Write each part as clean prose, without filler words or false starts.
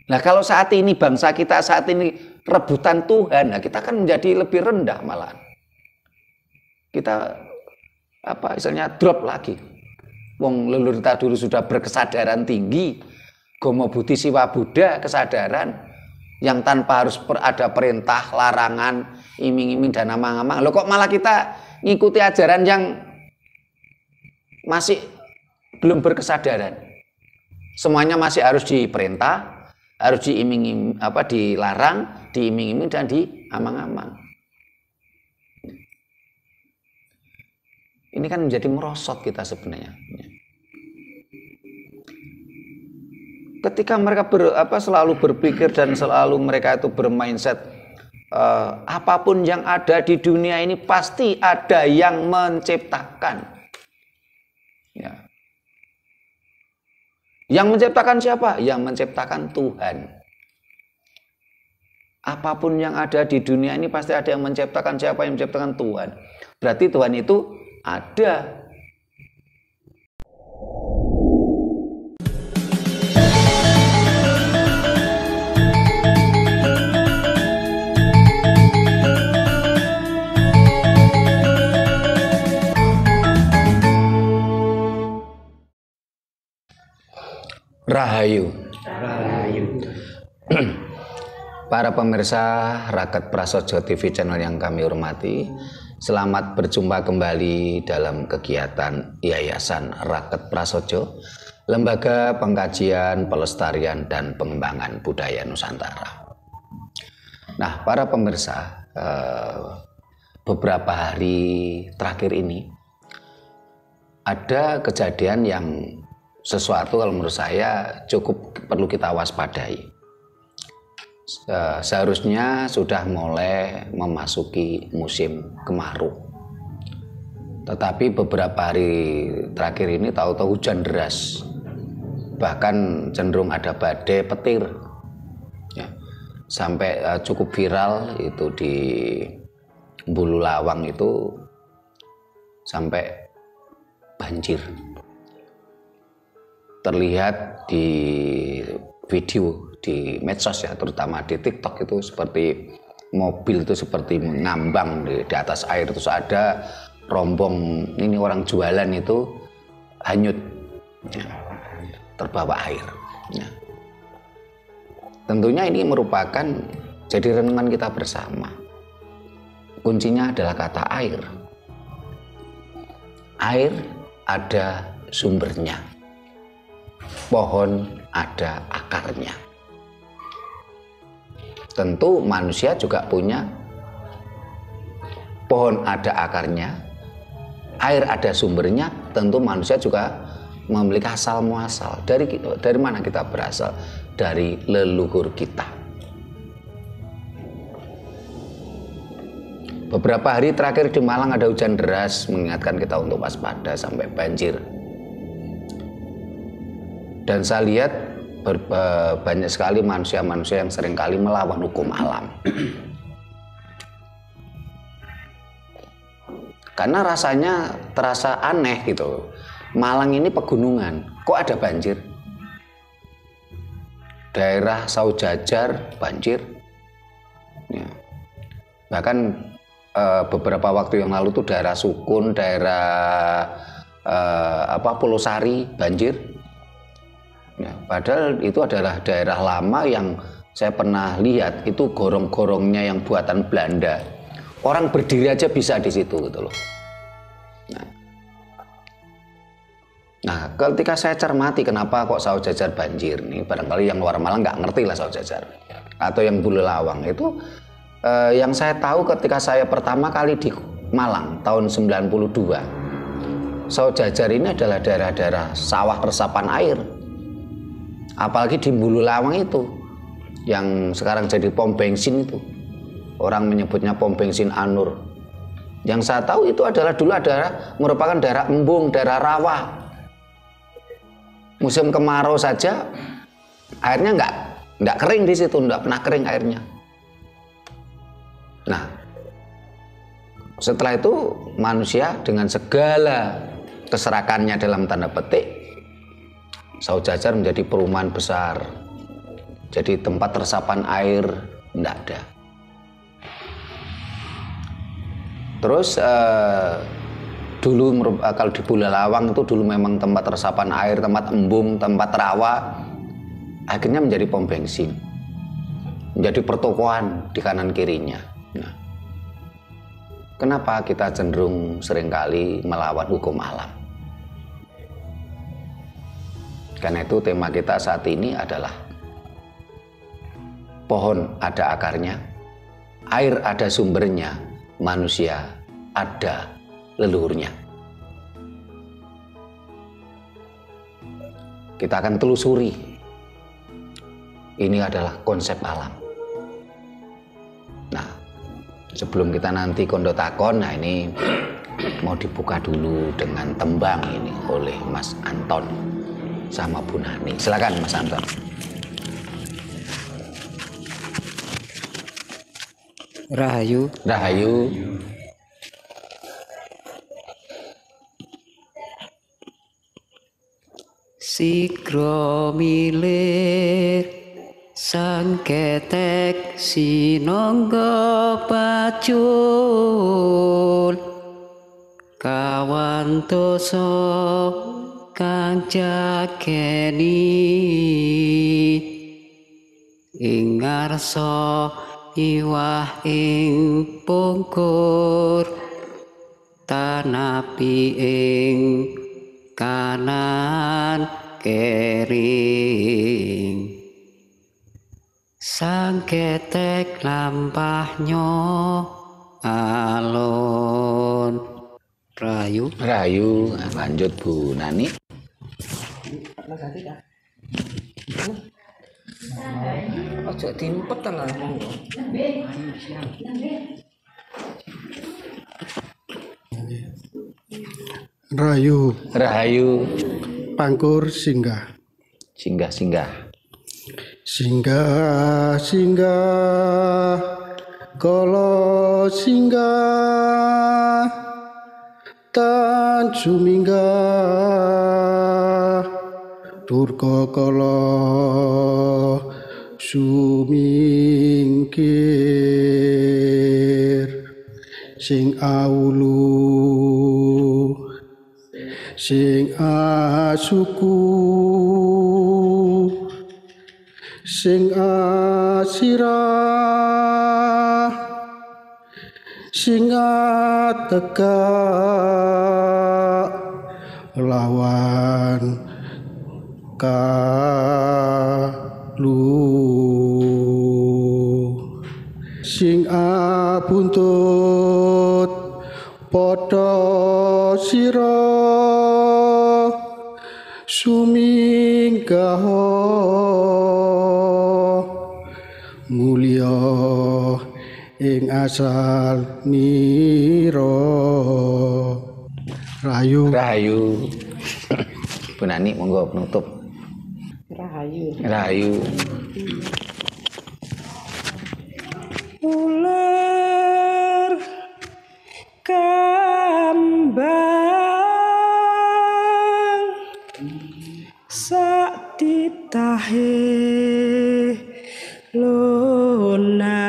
Nah kalau saat ini bangsa kita saat ini rebutan Tuhan, nah kita kan menjadi lebih rendah malah. Kita istilahnya drop lagi. Wong leluhur kita dulu sudah berkesadaran tinggi, Gomo Buddhi Siwa Buddha, kesadaran yang tanpa harus ada perintah, larangan, iming-iming dan amang-amang. Loh kok malah kita ngikuti ajaran yang masih belum berkesadaran. Semuanya masih harus diperintah, harus diiming-iming, dilarang, diiming-iming dan diamang-amang. Ini kan menjadi merosot kita sebenarnya. Ketika mereka selalu berpikir dan selalu mereka itu bermindset, apapun yang ada di dunia ini pasti ada yang menciptakan. Ya. Yang menciptakan siapa? Yang menciptakan Tuhan. Apapun yang ada di dunia ini pasti ada yang menciptakan. Siapa yang menciptakan? Tuhan. Berarti Tuhan itu ada. Rahayu. Para pemirsa Raket Prasojo TV channel yang kami hormati, selamat berjumpa kembali dalam kegiatan Yayasan Raket Prasojo, Lembaga Pengkajian, Pelestarian dan Pengembangan Budaya Nusantara. Nah, para pemirsa, beberapa hari terakhir ini ada kejadian yang sesuatu kalau menurut saya cukup perlu kita waspadai. Seharusnya sudah mulai memasuki musim kemarau. Tetapi beberapa hari terakhir ini tahu-tahu hujan deras. Bahkan cenderung ada badai petir. Ya. Sampai cukup viral itu di Bulu Lawang itu sampai banjir. Terlihat di video di medsos ya, terutama di TikTok itu seperti mobil itu seperti mengambang di atas air, terus ada rombong ini orang jualan itu hanyut ya, terbawa air ya. Tentunya ini merupakan jadi renungan kita bersama. Kuncinya adalah kata air. Air ada sumbernya. Pohon ada akarnya. Tentu manusia juga punya pohon ada akarnya, air ada sumbernya. Tentu manusia juga memiliki asal muasal. Dari mana kita berasal? Dari leluhur kita. Beberapa hari terakhir di Malang ada hujan deras mengingatkan kita untuk waspada sampai banjir. Dan saya lihat banyak sekali manusia-manusia yang seringkali melawan hukum alam. Karena rasanya terasa aneh gitu. Malang ini pegunungan, kok ada banjir? Daerah Saujajar banjir. Ya. Bahkan beberapa waktu yang lalu tuh daerah Sukun, daerah Pulau Sari banjir. Ya, padahal itu adalah daerah lama yang saya pernah lihat itu gorong-gorongnya yang buatan Belanda. Orang berdiri aja bisa di situ gitu loh. Nah, ketika saya cermati kenapa kok Saujajar banjir nih, barangkali yang luar Malang nggak ngerti lah Saujajar atau yang Bulu Lawang itu yang saya tahu ketika saya pertama kali di Malang tahun 92. Saujajar ini adalah daerah-daerah sawah resapan air. Apalagi di Bulu Lawang itu yang sekarang jadi pom bensin itu, orang menyebutnya pom bensin Anur. Yang saya tahu itu adalah dulu merupakan daerah embung, daerah rawa. Musim kemarau saja airnya nggak kering di situ, nggak pernah kering airnya. Nah, setelah itu manusia dengan segala keserakannya dalam tanda petik, Saujajar menjadi perumahan besar. Jadi tempat resapan air enggak ada. Terus dulu kalau di Bulelawang itu dulu memang tempat resapan air, tempat embung, tempat rawa, akhirnya menjadi pom bensin, menjadi pertokoan di kanan kirinya. Nah, kenapa kita cenderung seringkali melawan hukum alam? Karena itu tema kita saat ini adalah pohon ada akarnya, air ada sumbernya, manusia ada leluhurnya. Kita akan telusuri. Ini adalah konsep alam. Nah, sebelum kita nanti kondo takon, nah ini mau dibuka dulu dengan tembang ini oleh Mas Anton sama Bu Nani. Silakan Mas Anton. Rahayu. Rahayu. Sigro milir sang ketek sinangga pacul kawan dosa kang jageni ing ngarsa iwah ing pungkur tanapi ing kanan kering sang ketek lampahnya alon. Rahayu. Rahayu. Lanjut Bu Nani. Ojo dimpet lah monggo. Rahayu. Rahayu. Pangkur singgah. Singgah. Singgah kala singgah tan suminggah durga kala sumingkir sing awulu sing asuku sing asirah sing tegak lawan kalu sing buntut padha sira suminggah mulya ing asal nira. Rahayu. Rahayu. Bu Nani monggo penutup. Rahayu. Rahayu. Ular kambang sak titahe lona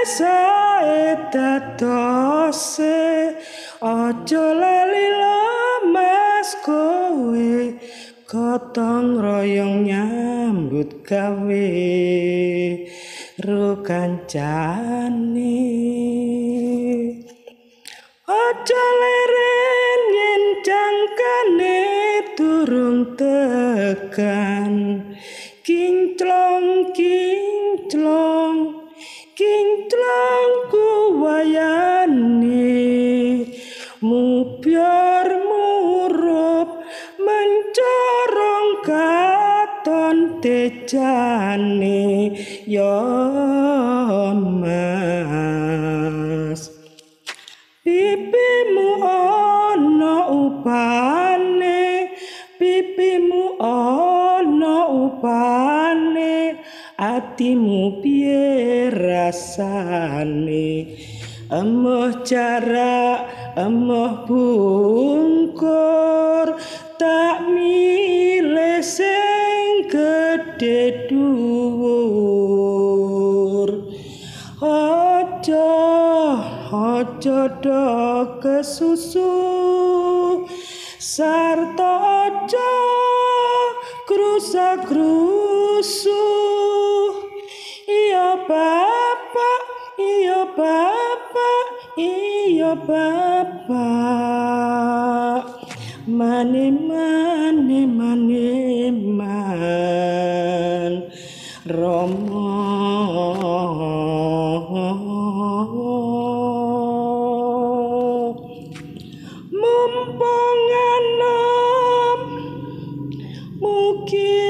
sae dadose aja lali lemes kowe gotong royong nyambut gawe ro kancane aja leren yen jangkane durung tekan kinclong kuwayane mubyar murup mencorong katon tejane ya mas pipimu ana upane ati atimu piye rasane emoh jarak emoh bungkur tak milih sing gedhe dhuwur aja do kesusu sarta aja krusa-krusu iya bapak iya bapak iya bapak mane man Rama mumpung enom mugi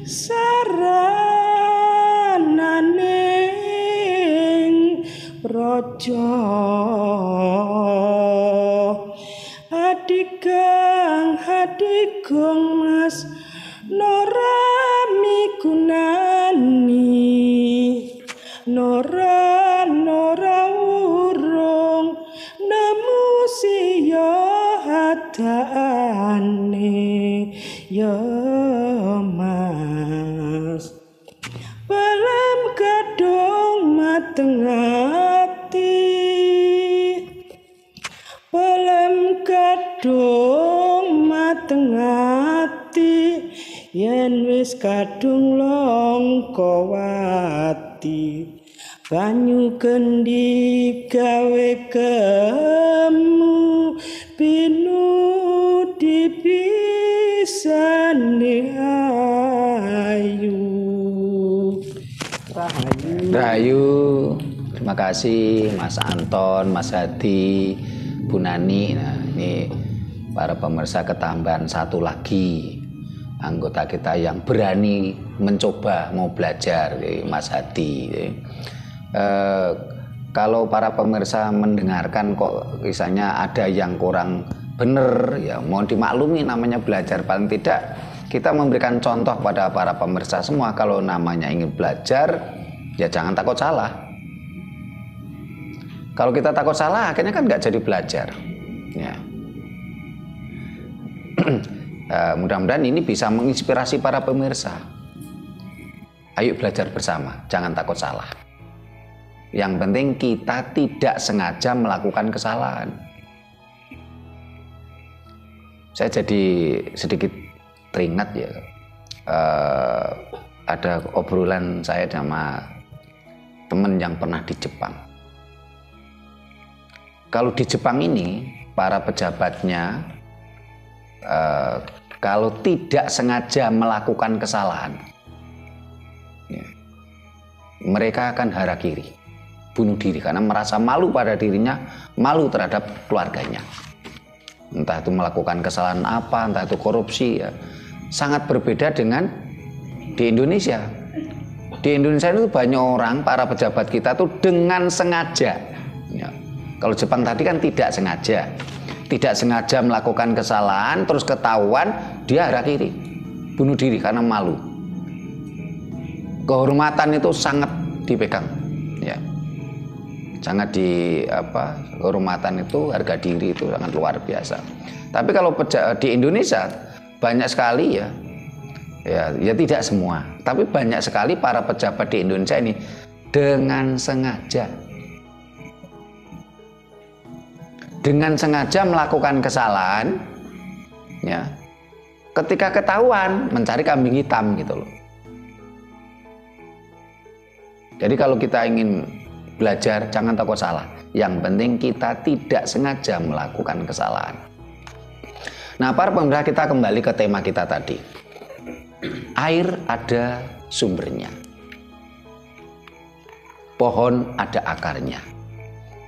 sarananing praja adigong mas nora migunani nora urung nemu siya hadane ya mas balam kadung mateng ati balam kadung mateng ati yen wis kadung longkowati banyu kendi gawe kemu pinu dipisane ayu Rahayu. Terima kasih Mas Anton, Mas Hadi, Bu Nani. Nah, ini para pemirsa ketambahan satu lagi anggota kita yang berani mencoba mau belajar, Mas Hadi. Kalau para pemirsa mendengarkan kok misalnya ada yang kurang benar, ya mohon dimaklumi, namanya belajar. Paling tidak kita memberikan contoh pada para pemirsa semua, kalau namanya ingin belajar ya jangan takut salah. Kalau kita takut salah akhirnya kan nggak jadi belajar ya. Mudah-mudahan ini bisa menginspirasi para pemirsa. Ayo belajar bersama, jangan takut salah. Yang penting kita tidak sengaja melakukan kesalahan. Saya jadi sedikit teringat ya, ada obrolan saya sama teman yang pernah di Jepang. Kalau di Jepang ini para pejabatnya kalau tidak sengaja melakukan kesalahan, ya, mereka akan harakiri, bunuh diri karena merasa malu pada dirinya, malu terhadap keluarganya. Entah itu melakukan kesalahan apa, entah itu korupsi, ya. Sangat berbeda dengan di Indonesia. Di Indonesia itu banyak orang, para pejabat kita tuh dengan sengaja. Ya. Kalau Jepang tadi kan tidak sengaja melakukan kesalahan, terus ketahuan, dia harakiri, bunuh diri karena malu. Kehormatan itu sangat dipegang, ya. Sangat kehormatan itu, harga diri itu sangat luar biasa. Tapi kalau di Indonesia banyak sekali ya tidak semua, tapi banyak sekali para pejabat di Indonesia ini dengan sengaja melakukan kesalahan, ya. Ketika ketahuan mencari kambing hitam gitu loh. Jadi kalau kita ingin belajar jangan takut salah. Yang penting kita tidak sengaja melakukan kesalahan. Nah, para pemirsa, kita kembali ke tema kita tadi. Air ada sumbernya. Pohon ada akarnya.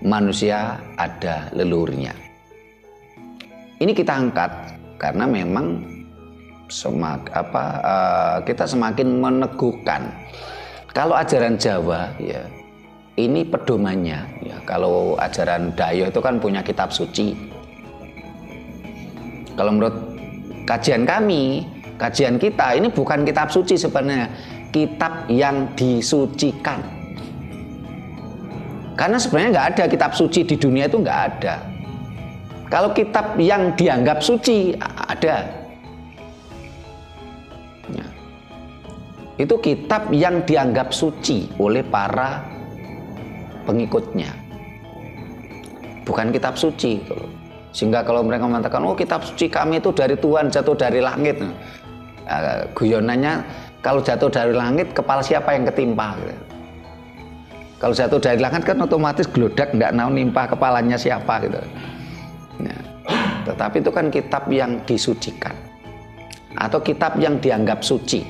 Manusia ada leluhurnya. Ini kita angkat karena memang kita semakin meneguhkan. Kalau ajaran Jawa ya ini pedomannya ya. Kalau ajaran Dayo itu kan punya kitab suci. Kalau menurut kajian kita ini bukan kitab suci sebenarnya. kitab yang disucikan. Karena sebenarnya nggak ada kitab suci di dunia, itu nggak ada. Kalau kitab yang dianggap suci ada. Ya. Itu kitab yang dianggap suci oleh para pengikutnya. Bukan kitab suci gitu loh. Sehingga kalau mereka mengatakan, oh kitab suci kami itu dari Tuhan, jatuh dari langit. Guyonannya, kalau jatuh dari langit, kepala siapa yang ketimpa? Gitu. Kalau jatuh dari langit kan otomatis gelodak, nggak tahu nimpa kepalanya siapa gitu. Nah, tetapi itu kan kitab yang disucikan atau kitab yang dianggap suci.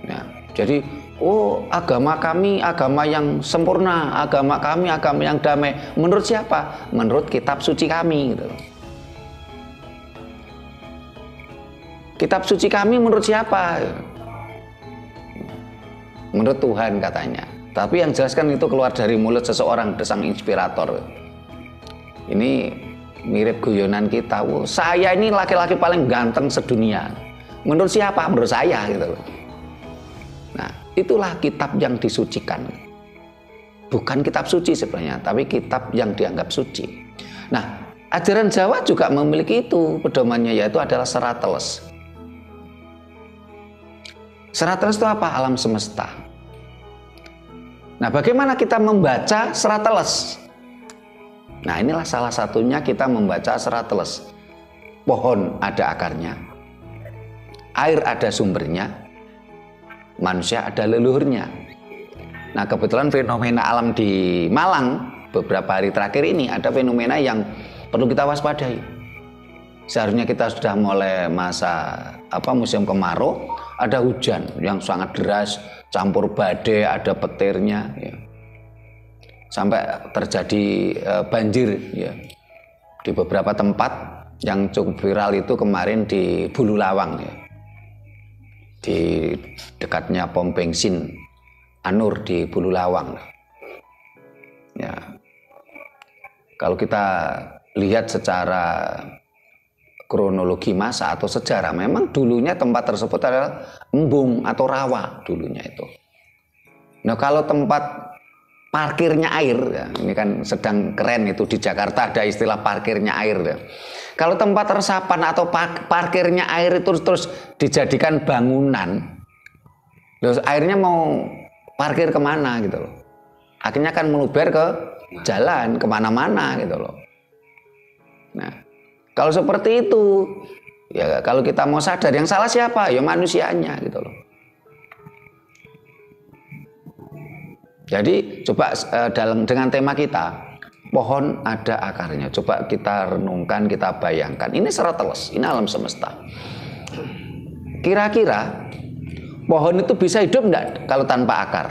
Nah, jadi oh agama kami agama yang sempurna, agama kami agama yang damai. Menurut siapa? Menurut kitab suci kami gitu. Kitab suci kami menurut siapa? Menurut Tuhan katanya. Tapi yang jelas kan itu keluar dari mulut seseorang, sang inspirator. Ini mirip guyonan kita. Oh, saya ini laki-laki paling ganteng sedunia. Menurut siapa? Menurut saya gitu loh. Nah, itulah kitab yang disucikan. Bukan kitab suci sebenarnya, tapi kitab yang dianggap suci. Nah, ajaran Jawa juga memiliki itu pedomannya, yaitu adalah Serat-teles. Serat-teles itu apa? Alam semesta. Nah, bagaimana kita membaca Serat-teles? Nah, inilah salah satunya kita membaca Serat-teles. Pohon ada akarnya, air ada sumbernya, manusia ada leluhurnya. Nah, kebetulan fenomena alam di Malang beberapa hari terakhir ini ada fenomena yang perlu kita waspadai. Seharusnya kita sudah mulai masa musim kemarau, ada hujan yang sangat deras, campur badai, ada petirnya, ya. Sampai terjadi banjir ya. Di beberapa tempat yang cukup viral itu kemarin di Bulu Lawang ya. Di dekatnya pom bensin Anur di Bulu Lawang. Ya. Kalau kita lihat secara kronologi masa atau sejarah, memang dulunya tempat tersebut adalah embung atau rawa dulunya itu. Nah, kalau tempat parkirnya air, ya, ini kan sedang keren itu di Jakarta ada istilah parkirnya air. Ya. Kalau tempat resapan atau parkirnya air itu terus dijadikan bangunan, terus airnya mau parkir kemana gitu loh. Akhirnya kan meluber ke jalan, kemana-mana gitu loh. Nah, kalau seperti itu, ya kalau kita mau sadar yang salah siapa? Ya manusianya gitu loh. Jadi coba dengan tema kita, pohon ada akarnya. Coba kita renungkan, kita bayangkan. Ini Serat-teles, ini alam semesta. Kira-kira pohon itu bisa hidup enggak kalau tanpa akar?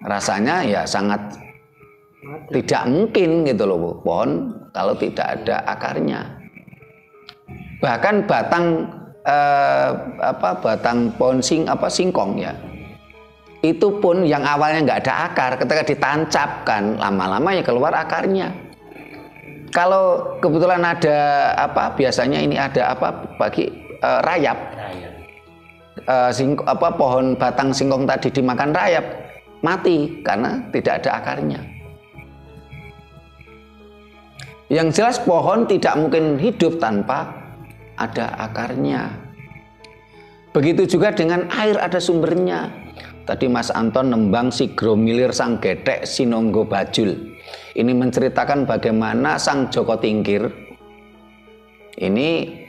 Rasanya ya sangat tidak mungkin gitu loh, pohon kalau tidak ada akarnya. Bahkan batang batang pohon singkong ya, itu pun yang awalnya nggak ada akar, ketika ditancapkan lama-lama ya keluar akarnya. Kalau kebetulan ada biasanya ini ada bagi rayap, pohon batang singkong tadi dimakan rayap, mati karena tidak ada akarnya. Yang jelas pohon tidak mungkin hidup tanpa ada akarnya. Begitu juga dengan air ada sumbernya. Tadi Mas Anton nembang Sigro Milir Sang Gedhek Sinonggo Bajul. Ini menceritakan bagaimana Sang Joko Tingkir ini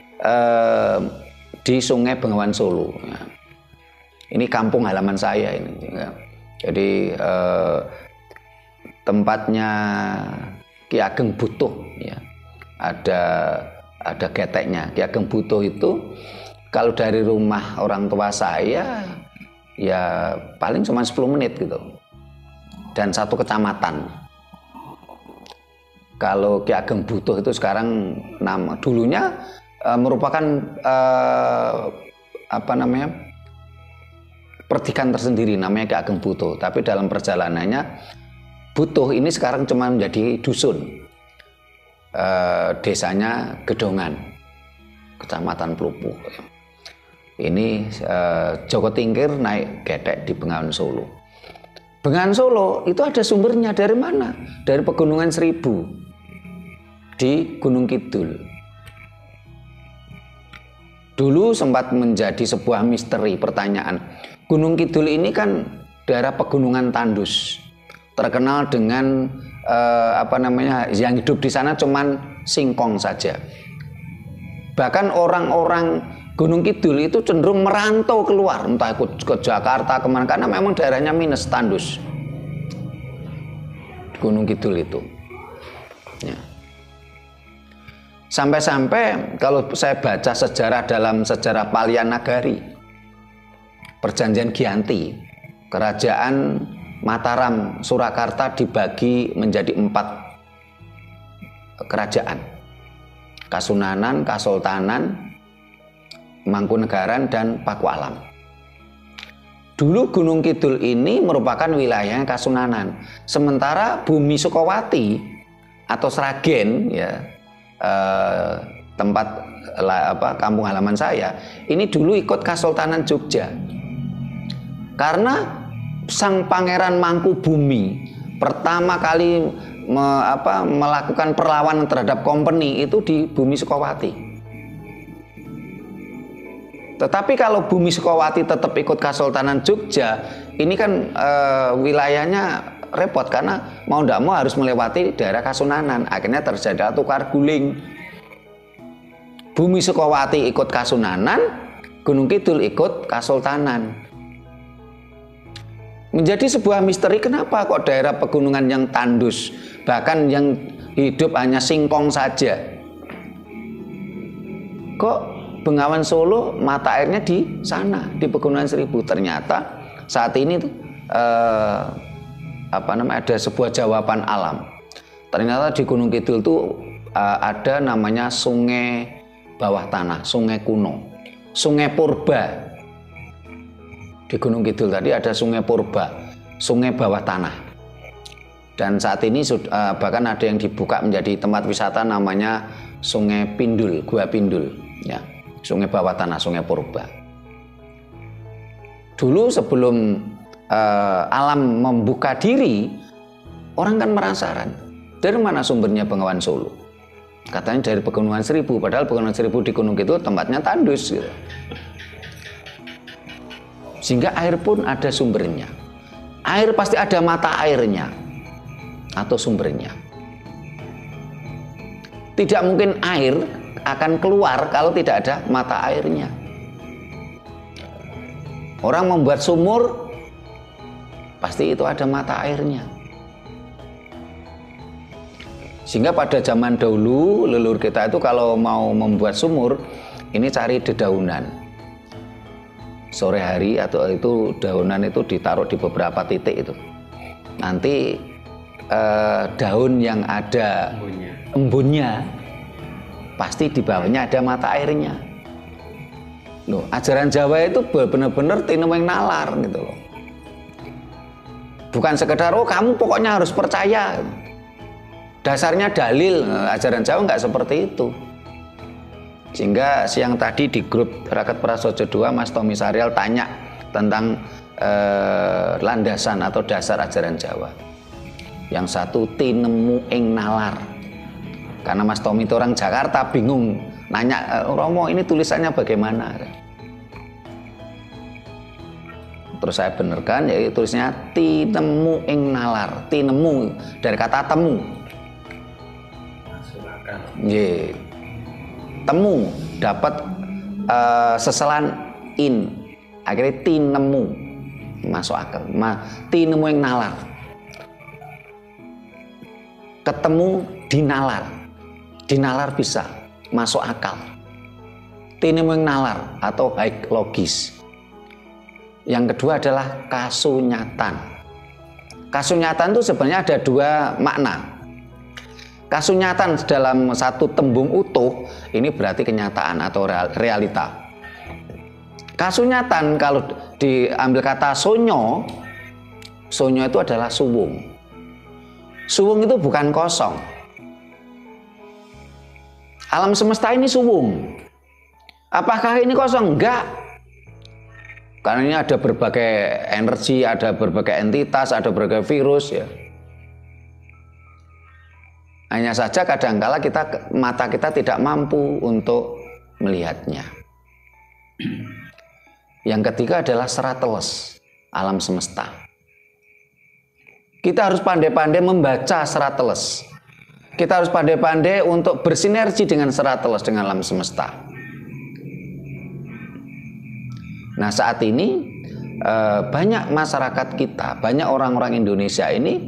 di Sungai Bengawan Solo. Ini kampung halaman saya ini. Jadi tempatnya Ki Ageng Butuh ya. Ada geteknya. Ki Ageng Butuh itu kalau dari rumah orang tua saya ya paling cuma 10 menit gitu. Dan satu kecamatan. Kalau Ki Ageng Butuh itu sekarang dulunya merupakan perdikan tersendiri namanya Ki Ageng Butuh, tapi dalam perjalanannya Butuh ini sekarang cuma menjadi dusun. Desanya Gedongan, Kecamatan Plupuh. Ini Joko Tingkir naik getek di Bengawan Solo. Bengawan Solo itu ada sumbernya dari mana? Dari Pegunungan Seribu di Gunung Kidul. Dulu sempat menjadi sebuah misteri, pertanyaan. Gunung Kidul ini kan daerah pegunungan tandus, terkenal dengan yang hidup di sana cuman singkong saja. Bahkan orang-orang Gunung Kidul itu cenderung merantau keluar, entah ikut ke Jakarta kemana, karena memang daerahnya minus tandus. Gunung Kidul itu. Ya. Sampai-sampai kalau saya baca sejarah dalam sejarah Palian Nagari, Perjanjian Giyanti, Kerajaan Mataram, Surakarta dibagi menjadi 4 kerajaan. Kasunanan, Kasultanan, Mangkunegaran, dan Pakualam. Dulu Gunung Kidul ini merupakan wilayah Kasunanan. Sementara Bumi Sukowati atau Sragen, ya, tempat kampung halaman saya, ini dulu ikut Kasultanan Jogja. Karena sang Pangeran Mangkubumi pertama kali melakukan perlawanan terhadap company itu di Bumi Sukowati. Tetapi kalau Bumi Sukowati tetap ikut Kasultanan Jogja, ini kan wilayahnya repot karena mau tidak mau harus melewati daerah Kasunanan. Akhirnya terjadi tukar guling. Bumi Sukowati ikut Kasunanan, Gunung Kidul ikut Kasultanan. Menjadi sebuah misteri, kenapa kok daerah pegunungan yang tandus, bahkan yang hidup hanya singkong saja, kok Bengawan Solo mata airnya di sana, di Pegunungan Seribu. Ternyata saat ini tuh ada sebuah jawaban alam. Ternyata di Gunung Kidul tuh ada namanya sungai bawah tanah, sungai kuno, sungai purba. Di Gunung Kidul tadi ada sungai purba, sungai bawah tanah. Dan saat ini bahkan ada yang dibuka menjadi tempat wisata namanya Sungai Pindul, Gua Pindul, ya. Sungai bawah tanah, sungai purba. Dulu sebelum alam membuka diri, orang kan penasaran, dari mana sumbernya Bengawan Solo? Katanya dari Pegunungan Seribu, padahal Pegunungan Seribu di Gunung Kidul tempatnya tandus, gitu. Sehingga air pun ada sumbernya. Air pasti ada mata airnya atau sumbernya. Tidak mungkin air akan keluar kalau tidak ada mata airnya. Orang membuat sumur, pasti itu ada mata airnya. Sehingga pada zaman dahulu, leluhur kita itu kalau mau membuat sumur, ini cari dedaunan. Sore hari atau itu daunan itu ditaruh di beberapa titik itu. Nanti daun yang ada embunnya, pasti di bawahnya ada mata airnya. Loh, ajaran Jawa itu benar-benar tinemeng nalar gitu loh. Bukan sekedar kamu pokoknya harus percaya. Dasarnya dalil. Ajaran Jawa nggak seperti itu. Sehingga siang tadi di grup Rakyat Prasojo 2 Mas Tommy Saryal tanya tentang landasan atau dasar ajaran Jawa. Yang satu tinemu ing nalar. Karena Mas Tommy itu orang Jakarta, bingung nanya, Romo ini tulisannya bagaimana? Terus saya benarkan, ya tulisnya tinemu ing nalar. Tinemu dari kata temu. Ye. Temu dapat seselan in, akhirnya tinemu, masuk akal. Tinemu ing nalar. Ketemu di nalar. Dinalar bisa masuk akal. Tinemu ing nalar atau baik logis. Yang kedua adalah kasunyatan. Kasunyatan itu sebenarnya ada dua makna. Kasunyatan dalam satu tembung utuh ini berarti kenyataan atau realita. Kasunyatan kalau diambil kata sonyo, sonyo itu adalah suwung. Suwung itu bukan kosong. Alam semesta ini suwung. Apakah ini kosong? Enggak. Karena ini ada berbagai energi, ada berbagai entitas, ada berbagai virus ya. Hanya saja kadangkala mata kita tidak mampu untuk melihatnya. Yang ketiga adalah serat-teles alam semesta. Kita harus pandai-pandai membaca serat-teles. Kita harus pandai-pandai untuk bersinergi dengan serat-teles dengan alam semesta. Nah, saat ini banyak masyarakat kita, banyak orang-orang Indonesia ini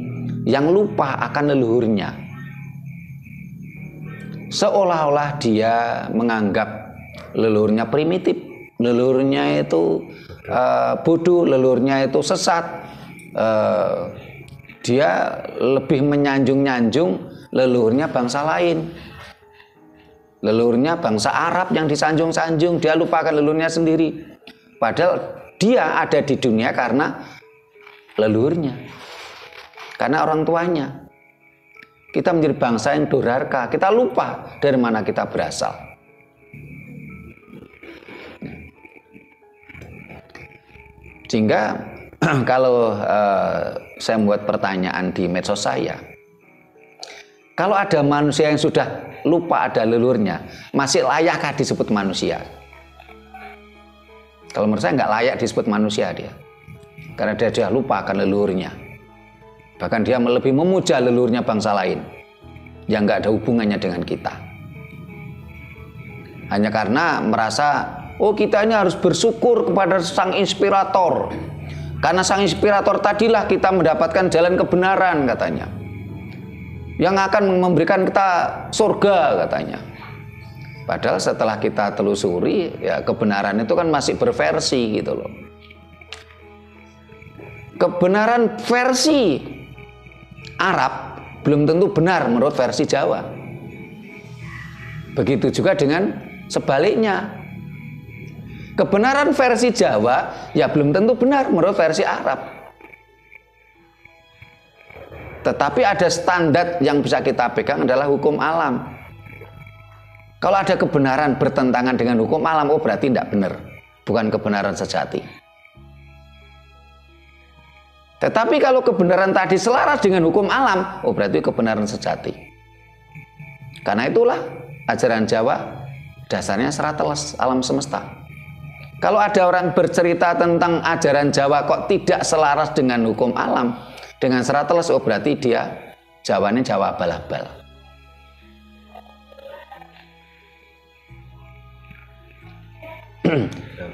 yang lupa akan leluhurnya. Seolah-olah dia menganggap leluhurnya primitif, leluhurnya itu bodoh, leluhurnya itu sesat. Dia lebih menyanjung-nyanjung leluhurnya bangsa lain. Leluhurnya bangsa Arab yang disanjung-sanjung, dia lupakan leluhurnya sendiri. Padahal dia ada di dunia karena leluhurnya, karena orang tuanya. Kita menjadi bangsa yang durhaka, kita lupa dari mana kita berasal. Sehingga kalau saya membuat pertanyaan di medsos saya, kalau ada manusia yang sudah lupa ada leluhurnya, masih layakkah disebut manusia? Kalau menurut saya nggak layak disebut manusia dia, karena dia sudah lupa akan leluhurnya. Bahkan dia lebih memuja leluhurnya bangsa lain yang nggak ada hubungannya dengan kita. Hanya karena merasa, oh kita ini harus bersyukur kepada sang inspirator. Karena sang inspirator tadilah kita mendapatkan jalan kebenaran katanya. Yang akan memberikan kita surga katanya. Padahal setelah kita telusuri, ya kebenaran itu kan masih berversi gitu loh. Kebenaran versi Arab belum tentu benar menurut versi Jawa. Begitu juga dengan sebaliknya. Kebenaran versi Jawa ya belum tentu benar menurut versi Arab. Tetapi ada standar yang bisa kita pegang adalah hukum alam. Kalau ada kebenaran bertentangan dengan hukum alam, oh berarti tidak benar, bukan kebenaran sejati. Tetapi kalau kebenaran tadi selaras dengan hukum alam, oh berarti kebenaran sejati. Karena itulah ajaran Jawa dasarnya serat-teles alam semesta. Kalau ada orang bercerita tentang ajaran Jawa kok tidak selaras dengan hukum alam, dengan serat-teles, oh berarti dia Jawanya Jawa abal-abal.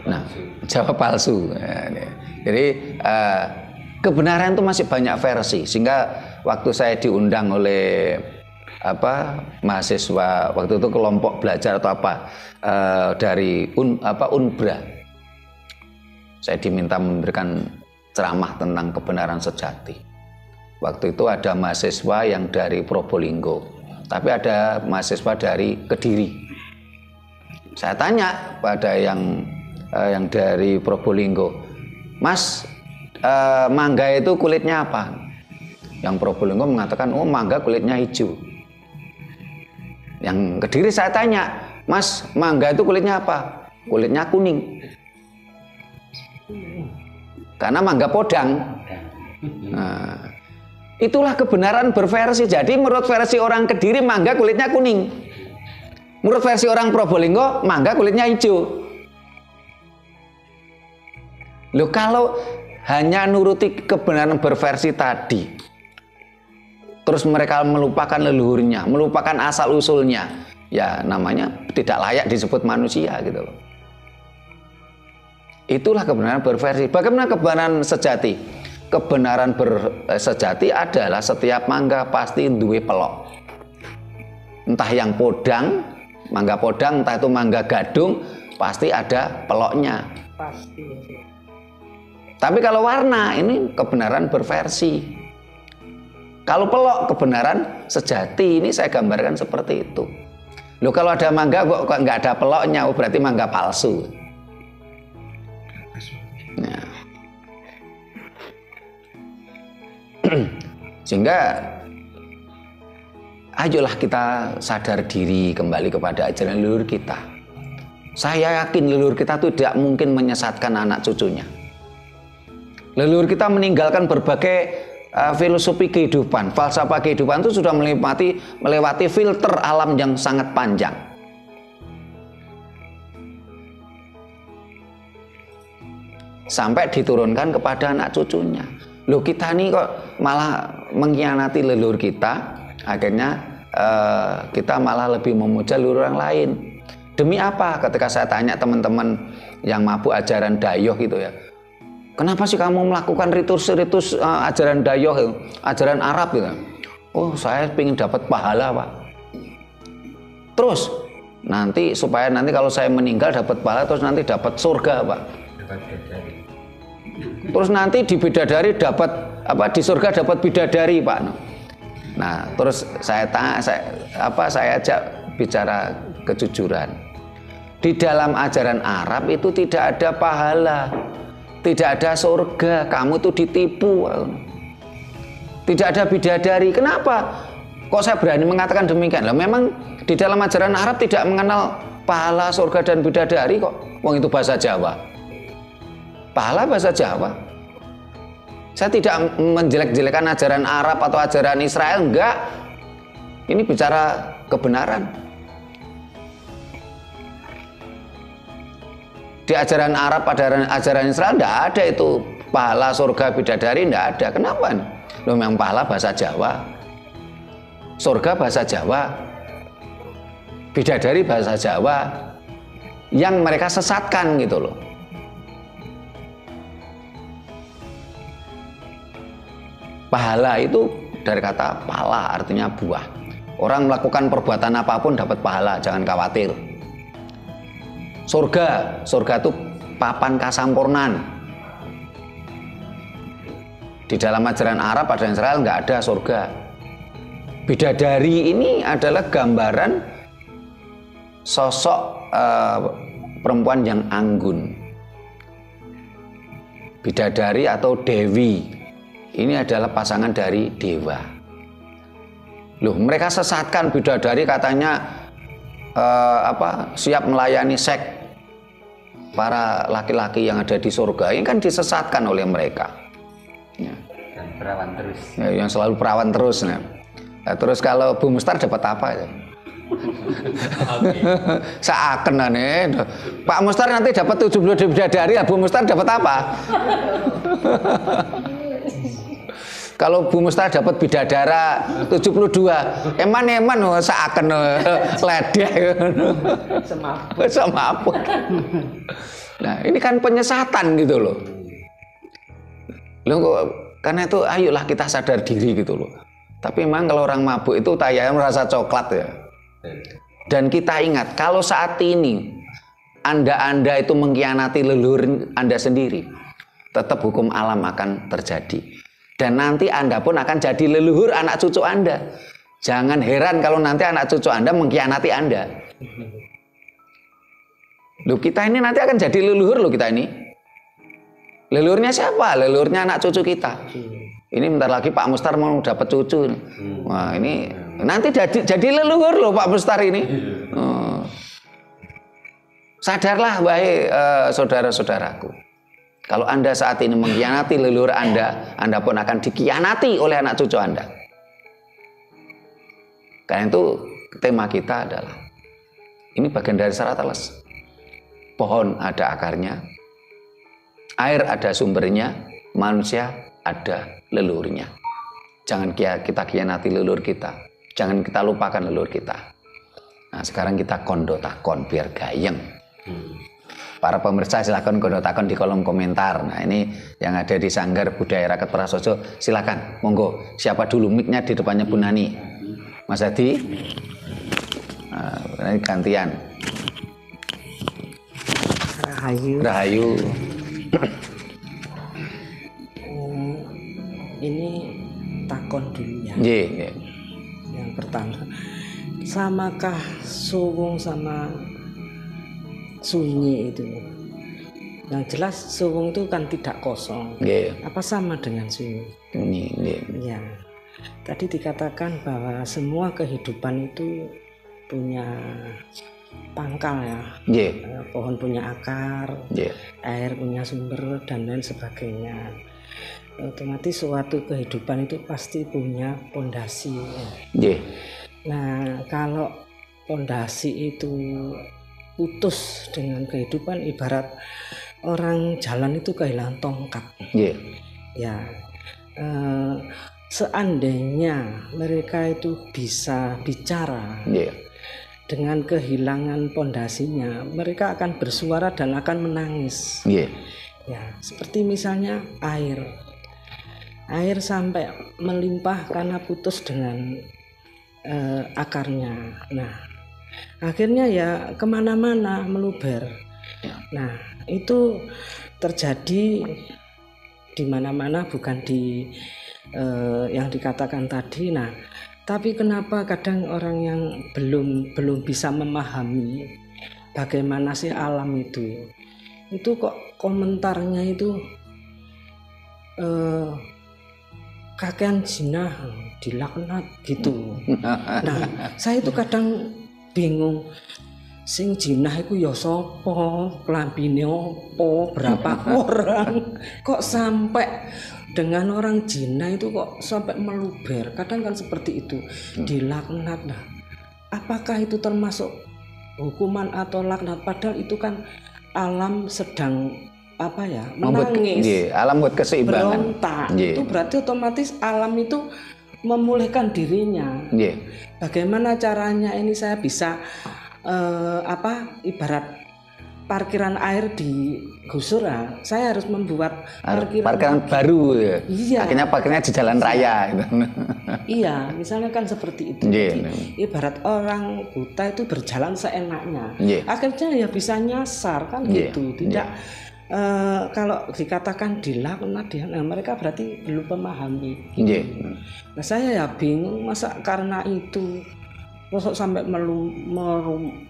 Nah, Jawa palsu. Jadi kebenaran itu masih banyak versi, sehingga waktu saya diundang oleh mahasiswa waktu itu kelompok belajar atau dari Unbra, saya diminta memberikan ceramah tentang kebenaran sejati. Waktu itu ada mahasiswa yang dari Probolinggo, tapi ada mahasiswa dari Kediri. Saya tanya pada yang dari Probolinggo, Mas, mangga itu kulitnya apa? Yang Probolinggo mengatakan, oh mangga kulitnya hijau. Yang Kediri saya tanya, Mas, mangga itu kulitnya apa? Kulitnya kuning. Karena mangga podang. Nah, itulah kebenaran berversi. Jadi menurut versi orang Kediri mangga kulitnya kuning. Menurut versi orang Probolinggo, mangga kulitnya hijau. Loh, kalau hanya nuruti kebenaran berversi tadi, terus mereka melupakan leluhurnya, melupakan asal-usulnya, ya namanya tidak layak disebut manusia gitu loh. Itulah kebenaran berversi. Bagaimana kebenaran sejati? Kebenaran bersejati adalah setiap mangga pasti duwe pelok. Entah yang podang, mangga podang, entah itu mangga gadung, pasti ada peloknya. Pasti. Tapi kalau warna, ini kebenaran berversi. Kalau pelok, kebenaran sejati. Ini saya gambarkan seperti itu. Loh, kalau ada mangga kok nggak ada peloknya, oh berarti mangga palsu. Nah. Sehingga ayolah kita sadar diri kembali kepada ajaran leluhur kita. Saya yakin leluhur kita itu tidak mungkin menyesatkan anak cucunya. Leluhur kita meninggalkan berbagai filosofi kehidupan, falsafah kehidupan itu sudah melewati filter alam yang sangat panjang. Sampai diturunkan kepada anak cucunya. Loh, kita nih kok malah mengkhianati leluhur kita, akhirnya kita malah lebih memuja leluhur orang lain. Demi apa? Ketika saya tanya teman-teman yang mabuk ajaran Dayoh gitu ya, kenapa sih kamu melakukan ritus-ritus ajaran Dayoh, ajaran Arab gitu? Oh, saya ingin dapat pahala, Pak. Terus nanti supaya nanti kalau saya meninggal dapat pahala, terus nanti dapat surga, Pak. Terus nanti di bidadari dapat apa, di surga dapat bidadari, Pak. Nah, terus saya ajak bicara kejujuran. Di dalam ajaran Arab itu tidak ada pahala, tidak ada surga, kamu tuh ditipu. Tidak ada bidadari. Kenapa? Kok saya berani mengatakan demikian? Lah memang di dalam ajaran Arab tidak mengenal pahala, surga dan bidadari kok. Wong itu bahasa Jawa. Pahala bahasa Jawa. Saya tidak menjelek-jelekan ajaran Arab atau ajaran Israel, enggak. Ini bicara kebenaran. Di ajaran Arab, pada ajaran Israel enggak ada itu pahala, surga, bidadari, enggak ada. Kenapa? Loh, memang pahala bahasa Jawa. Surga bahasa Jawa. Bidadari bahasa Jawa. Yang mereka sesatkan gitu loh. Pahala itu dari kata pala, artinya buah. Orang melakukan perbuatan apapun dapat pahala, jangan khawatir. Surga itu papan kasampurnan. Di dalam ajaran Arab, ajaran Israel nggak ada surga. Bidadari ini adalah gambaran sosok perempuan yang anggun. Bidadari atau dewi. Ini adalah pasangan dari dewa. Loh, mereka sesatkan bidadari katanya siap melayani seks para laki-laki yang ada di surga. Ini kan disesatkan oleh mereka. Ya. Dan perawan terus. Ya, yang selalu perawan terus. Nah, terus kalau Bu Mustar dapat apa ya? Seakan aneh. Pak Mustar nanti dapat 70 bidadari, Bu Mustar dapat apa? Kalau Bu Mustar dapat bidadara 72, eman seakan ledeh. Semaput. Nah, ini kan penyesatan gitu loh. Karena itu ayolah kita sadar diri gitu loh. Tapi memang kalau orang mabuk itu tayanya merasa coklat ya. Dan kita ingat, kalau saat ini Anda itu mengkhianati leluhur Anda sendiri, tetap hukum alam akan terjadi. Dan nanti Anda pun akan jadi leluhur anak cucu Anda. Jangan heran kalau nanti anak cucu Anda mengkhianati Anda. Loh, kita ini nanti akan jadi leluhur loh kita ini. Leluhurnya siapa? Leluhurnya anak cucu kita. Ini bentar lagi Pak Mustar mau dapat cucu. Wah, ini nanti jadi leluhur loh Pak Mustar ini. Sadarlah wahai saudara-saudaraku. Kalau Anda saat ini mengkhianati leluhur Anda pun akan dikhianati oleh anak cucu Anda. Karena itu tema kita adalah, ini bagian dari syarat alas. Pohon ada akarnya, air ada sumbernya, manusia ada leluhurnya. Jangan kita khianati leluhur kita. Jangan kita lupakan leluhur kita. Nah, sekarang kita kondo takon biar gayeng. Para pemirsa silahkan kondo takon di kolom komentar. Nah, ini yang ada di Sanggar Budaya Rakyat Prasojo, silakan, monggo. Siapa dulu, mic-nya di depannya Bu Nani. Mas Hadi. Nah, ini gantian. Rahayu. Ini takon dulu ya. Nggih. Yang pertama, samakah suwung sama sunyi itu? Yang jelas suwung itu kan tidak kosong. Nggih. Apa sama dengan sunyi? Nggih. Ya. Tadi dikatakan bahwa semua kehidupan itu punya pangkal ya. Nggih. Pohon punya akar, Nggih. air punya sumber dan lain sebagainya. Otomatis suatu kehidupan itu pasti punya pondasi. Nggih. Nah, kalau pondasi itu putus dengan kehidupan, ibarat orang jalan itu kehilangan tongkat. Nggih. Ya, seandainya mereka itu bisa bicara, Nggih. dengan kehilangan pondasinya, mereka akan bersuara dan akan menangis. Nggih. Ya, seperti misalnya air sampai melimpah karena putus dengan akarnya. Nah, akhirnya ya kemana-mana meluber. Nah, itu terjadi di mana-mana, bukan di yang dikatakan tadi. Nah, tapi kenapa kadang orang yang belum bisa memahami bagaimana sih alam itu kok komentarnya itu kakean zina, dilaknat gitu. Nah, saya itu kadang bingung, sing jinah iku ya sapa, klambine opo, berapa orang, kok sampai dengan orang jinah itu kok sampai meluber. Kadang kan seperti itu, dilaknat. Nah, apakah itu termasuk hukuman atau laknat? Padahal itu kan alam sedang menangis, alam buat keseimbangan, berontak. Itu berarti otomatis alam itu memulihkan dirinya. Bagaimana caranya ini saya bisa ibarat parkiran air digusur, saya harus membuat parkiran baru ya. Iya. Akhirnya parkirnya di jalan raya. Iya, misalnya kan seperti itu. Ibarat orang buta itu berjalan seenaknya. Akhirnya ya bisa nyasar kan gitu. Tidak kalau dikatakan dilaknat, mereka berarti belum memahami. Nah, saya ya bingung, masa karena itu kok sampai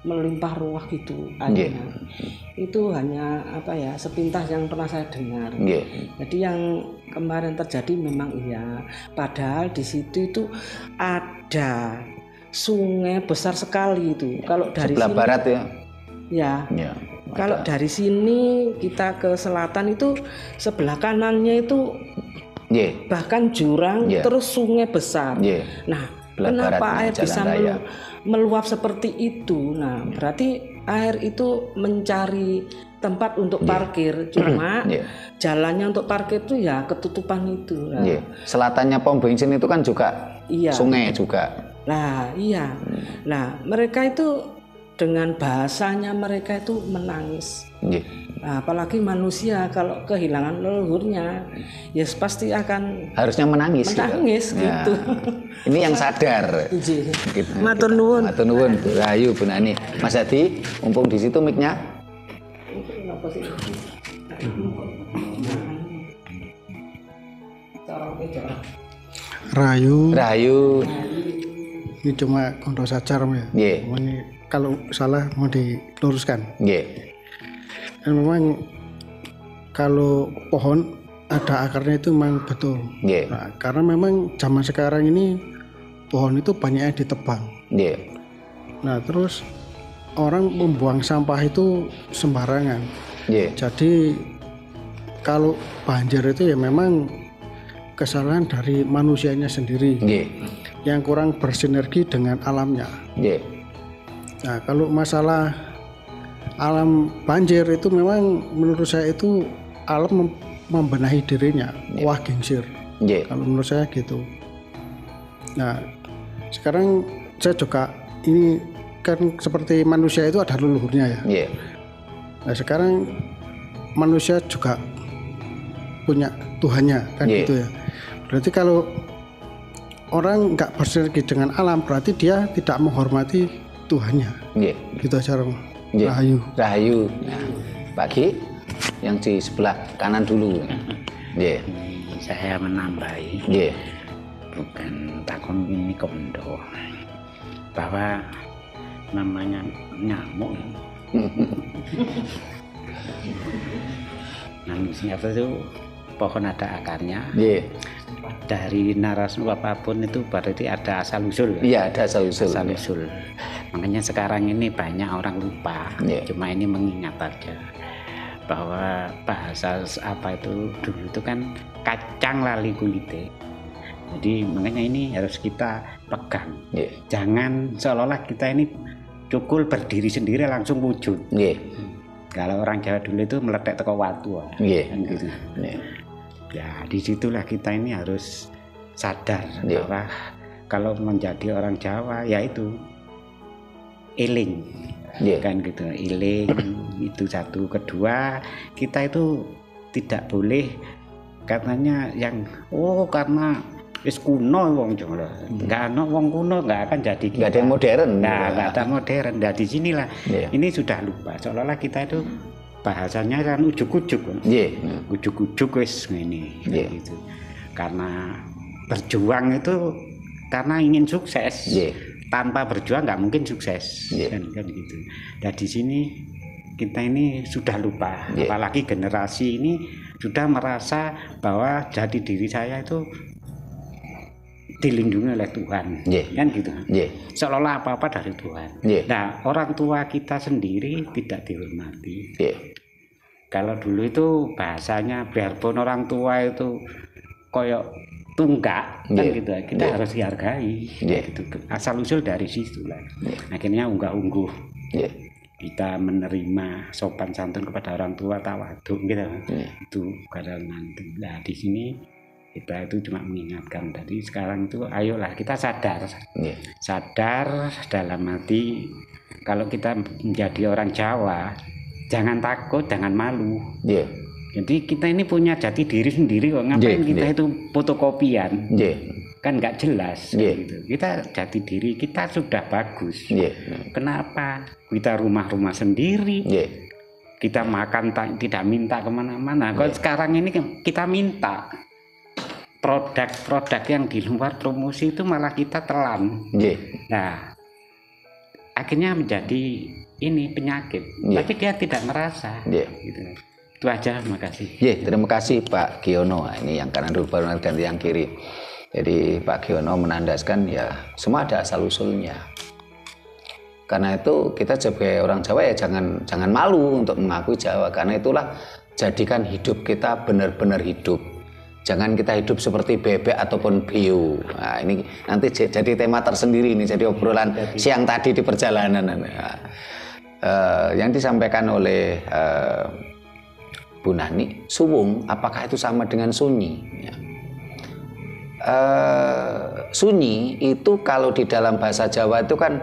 melimpah ruah gitu airnya. Itu hanya sepintas yang pernah saya dengar. Jadi yang kemarin terjadi memang iya, padahal di situ itu ada sungai besar sekali itu. Kalau dari sebelah sini, barat ya. Kalau dari sini kita ke selatan itu sebelah kanannya itu bahkan jurang, terus sungai besar. Nah, kenapa air bisa meluap seperti itu? Nah, berarti air itu mencari tempat untuk parkir, cuma jalannya untuk parkir itu ya ketutupan itu. Selatannya pom bensin itu kan juga sungai juga. Nah, iya. Nah, mereka itu dengan bahasanya mereka itu menangis. Nah, apalagi manusia kalau kehilangan leluhurnya, ya pasti akan harusnya menangis gitu. Ini yang sadar. Matur nuwun. Matur nuwun, Bu Rahayu, Bu Nani. Mas Hadi, mumpung di situ mic-nya. Rahayu. Ini cuma kondo sajar ya. Ini kalau salah mau diluruskan. Dan memang kalau pohon ada akarnya itu memang betul. Nah, karena memang zaman sekarang ini pohon itu banyak yang ditebang. Nah, terus orang membuang sampah itu sembarangan. Jadi kalau banjir itu ya memang kesalahan dari manusianya sendiri yang kurang bersinergi dengan alamnya. Nah, kalau masalah alam banjir itu memang menurut saya itu alam membenahi dirinya, wah gingsir. Kalau menurut saya gitu. Nah, sekarang saya juga ini kan seperti manusia itu ada leluhurnya ya. Nah, sekarang manusia juga punya Tuhannya kan gitu ya. Berarti kalau orang nggak bersinergi dengan alam, berarti dia tidak menghormati Tuhannya. Gitu aja, Rahayu. Nah, Pak yang di sebelah kanan dulu. Saya menambahi. Bukan takon ini kondo. Bahwa namanya nyamuk. Singapura itu pohon ada akarnya. Dari narasumber apapun itu berarti ada asal usul. Iya, ada asal usul. Makanya sekarang ini banyak orang lupa, cuma ini mengingat aja bahwa bahasa apa itu dulu itu kan kacang lali kulite. Jadi makanya ini harus kita pegang. Jangan seolah-olah kita ini cukul berdiri sendiri langsung wujud. Kalau orang Jawa dulu itu meletek teko watu, kan gitu. Ya disitulah kita ini harus sadar bahwa kalau menjadi orang Jawa yaitu eling, kan gitu, eling itu satu. Kedua, kita itu tidak boleh katanya yang karena wis kuno wong Jawa, nggak ada wong kuno nggak akan jadi kita. Nggak ada yang modern. Nggak ada modern. Nah di sinilah ini sudah lupa. Seolah-olah kita itu bahasanya kan ujuk-ujuk, ujuk-ujuk wis ini, gitu. Karena berjuang itu karena ingin sukses. Tanpa berjuang nggak mungkin sukses, kan gitu. Dan di sini kita ini sudah lupa, apalagi generasi ini sudah merasa bahwa jati diri saya itu dilindungi oleh Tuhan, kan gitu. Seolah-olah apa-apa dari Tuhan. Nah, orang tua kita sendiri tidak dihormati. Kalau dulu itu bahasanya biarpun orang tua itu koyok tunggak, kan gitu, kita harus dihargai, gitu. Asal usul dari situ lah. Akhirnya unggah-ungguh, kita menerima sopan santun kepada orang tua, tawadhu, gitu. Itu karena nanti. Nah di sini kita itu cuma mengingatkan tadi. Sekarang itu ayolah kita sadar, sadar dalam arti kalau kita menjadi orang Jawa, jangan takut, jangan malu. Jadi kita ini punya jati diri sendiri kok, ngapain kita itu fotokopian, kan nggak jelas, gitu. Kita jati diri kita sudah bagus, kenapa? Kita rumah-rumah sendiri, kita makan tidak minta kemana-mana. Kalau sekarang ini kita minta produk-produk yang di luar promosi itu malah kita telan. Nah, akhirnya menjadi ini penyakit, tapi dia tidak merasa. Gitu. Itu aja, makasih. Terima kasih Pak Giono. Ini yang kanan dulu baru ganti yang kiri. Jadi Pak Giono menandaskan ya semua ada asal usulnya. Karena itu kita sebagai orang Jawa ya jangan malu untuk mengakui Jawa. Karena itulah jadikan hidup kita benar-benar hidup. Jangan kita hidup seperti bebek ataupun bio. Nah, ini nanti jadi tema tersendiri ini. Jadi obrolan siang tadi di perjalanan. Yang disampaikan oleh Bu Nani, suwung, apakah itu sama dengan sunyi? Sunyi itu kalau di dalam bahasa Jawa itu kan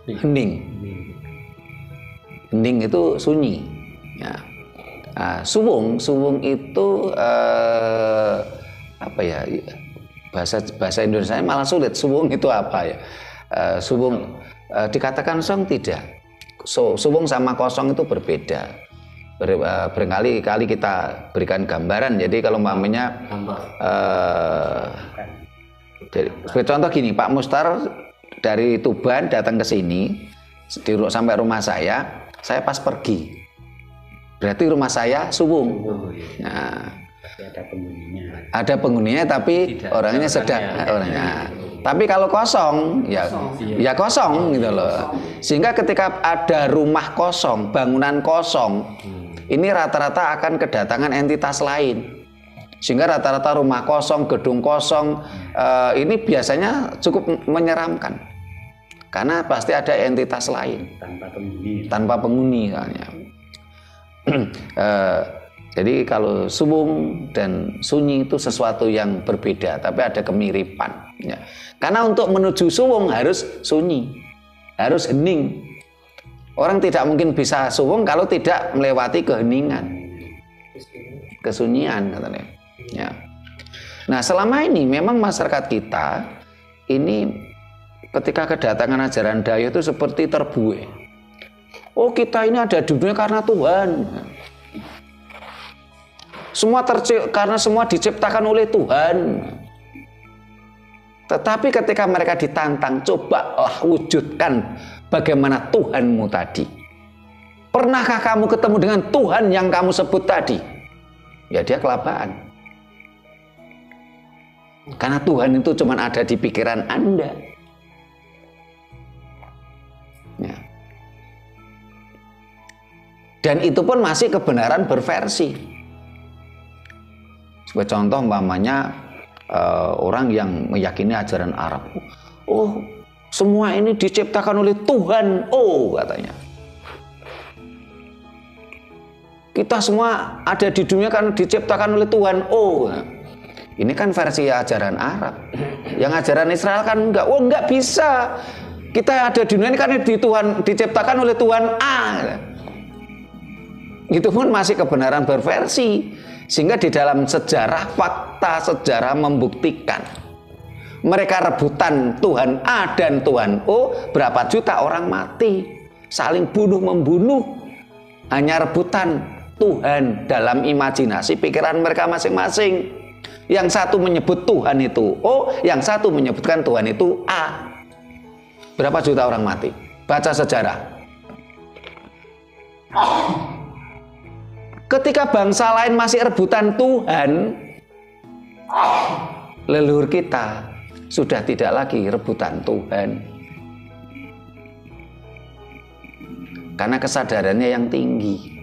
hening. Hening itu sunyi. Suwung itu apa ya? Bahasa Indonesia malah sulit. Suwung itu apa ya? Suwung dikatakan kosong tidak. Suwung sama kosong itu berbeda. Berkali-kali kita berikan gambaran. Jadi kalau umpamanya contoh gini, Pak Mustar dari Tuban datang ke sini sampai rumah saya pas pergi, berarti rumah saya suwung. Nah, ada penghuninya tapi orangnya sedang orangnya. Tapi kalau kosong ya kosong gitu loh. Sehingga ketika ada rumah kosong, bangunan kosong, ini rata-rata akan kedatangan entitas lain. Sehingga rata-rata rumah kosong, gedung kosong, ini biasanya cukup menyeramkan. Karena pasti ada entitas lain. Tanpa penghuni misalnya. Jadi kalau suwung dan sunyi itu sesuatu yang berbeda, tapi ada kemiripan. Ya. Karena untuk menuju suwung harus sunyi, harus hening. Orang tidak mungkin bisa suwung kalau tidak melewati keheningan, kesunyian katanya. Ya. Nah selama ini memang masyarakat kita ini ketika kedatangan ajaran Daya itu seperti terbuai. Oh kita ini ada di dunia karena Tuhan. Karena semua diciptakan oleh Tuhan. Tetapi ketika mereka ditantang, cobalah wujudkan bagaimana Tuhanmu tadi. Pernahkah kamu ketemu dengan Tuhan yang kamu sebut tadi? Ya dia kelabaan. Karena Tuhan itu cuma ada di pikiran Anda. Dan itu pun masih kebenaran berversi. Sebagai contoh umpamanya orang yang meyakini ajaran Arab. Oh, semua ini diciptakan oleh Tuhan. Oh, katanya. Kita semua ada di dunia karena diciptakan oleh Tuhan. Oh, ini kan versi ajaran Arab. Yang ajaran Israel kan enggak. Oh, enggak bisa. Kita ada di dunia ini karena diciptakan oleh Tuhan A. Itu pun masih kebenaran berversi. Sehingga di dalam sejarah, fakta sejarah membuktikan mereka rebutan Tuhan A dan Tuhan O, berapa juta orang mati, saling bunuh-membunuh, hanya rebutan Tuhan dalam imajinasi pikiran mereka masing-masing. Yang satu menyebut Tuhan itu O, yang satu menyebutkan Tuhan itu A. Berapa juta orang mati? Baca sejarah. Ketika bangsa lain masih rebutan Tuhan, leluhur kita sudah tidak lagi rebutan Tuhan. Karena kesadarannya yang tinggi.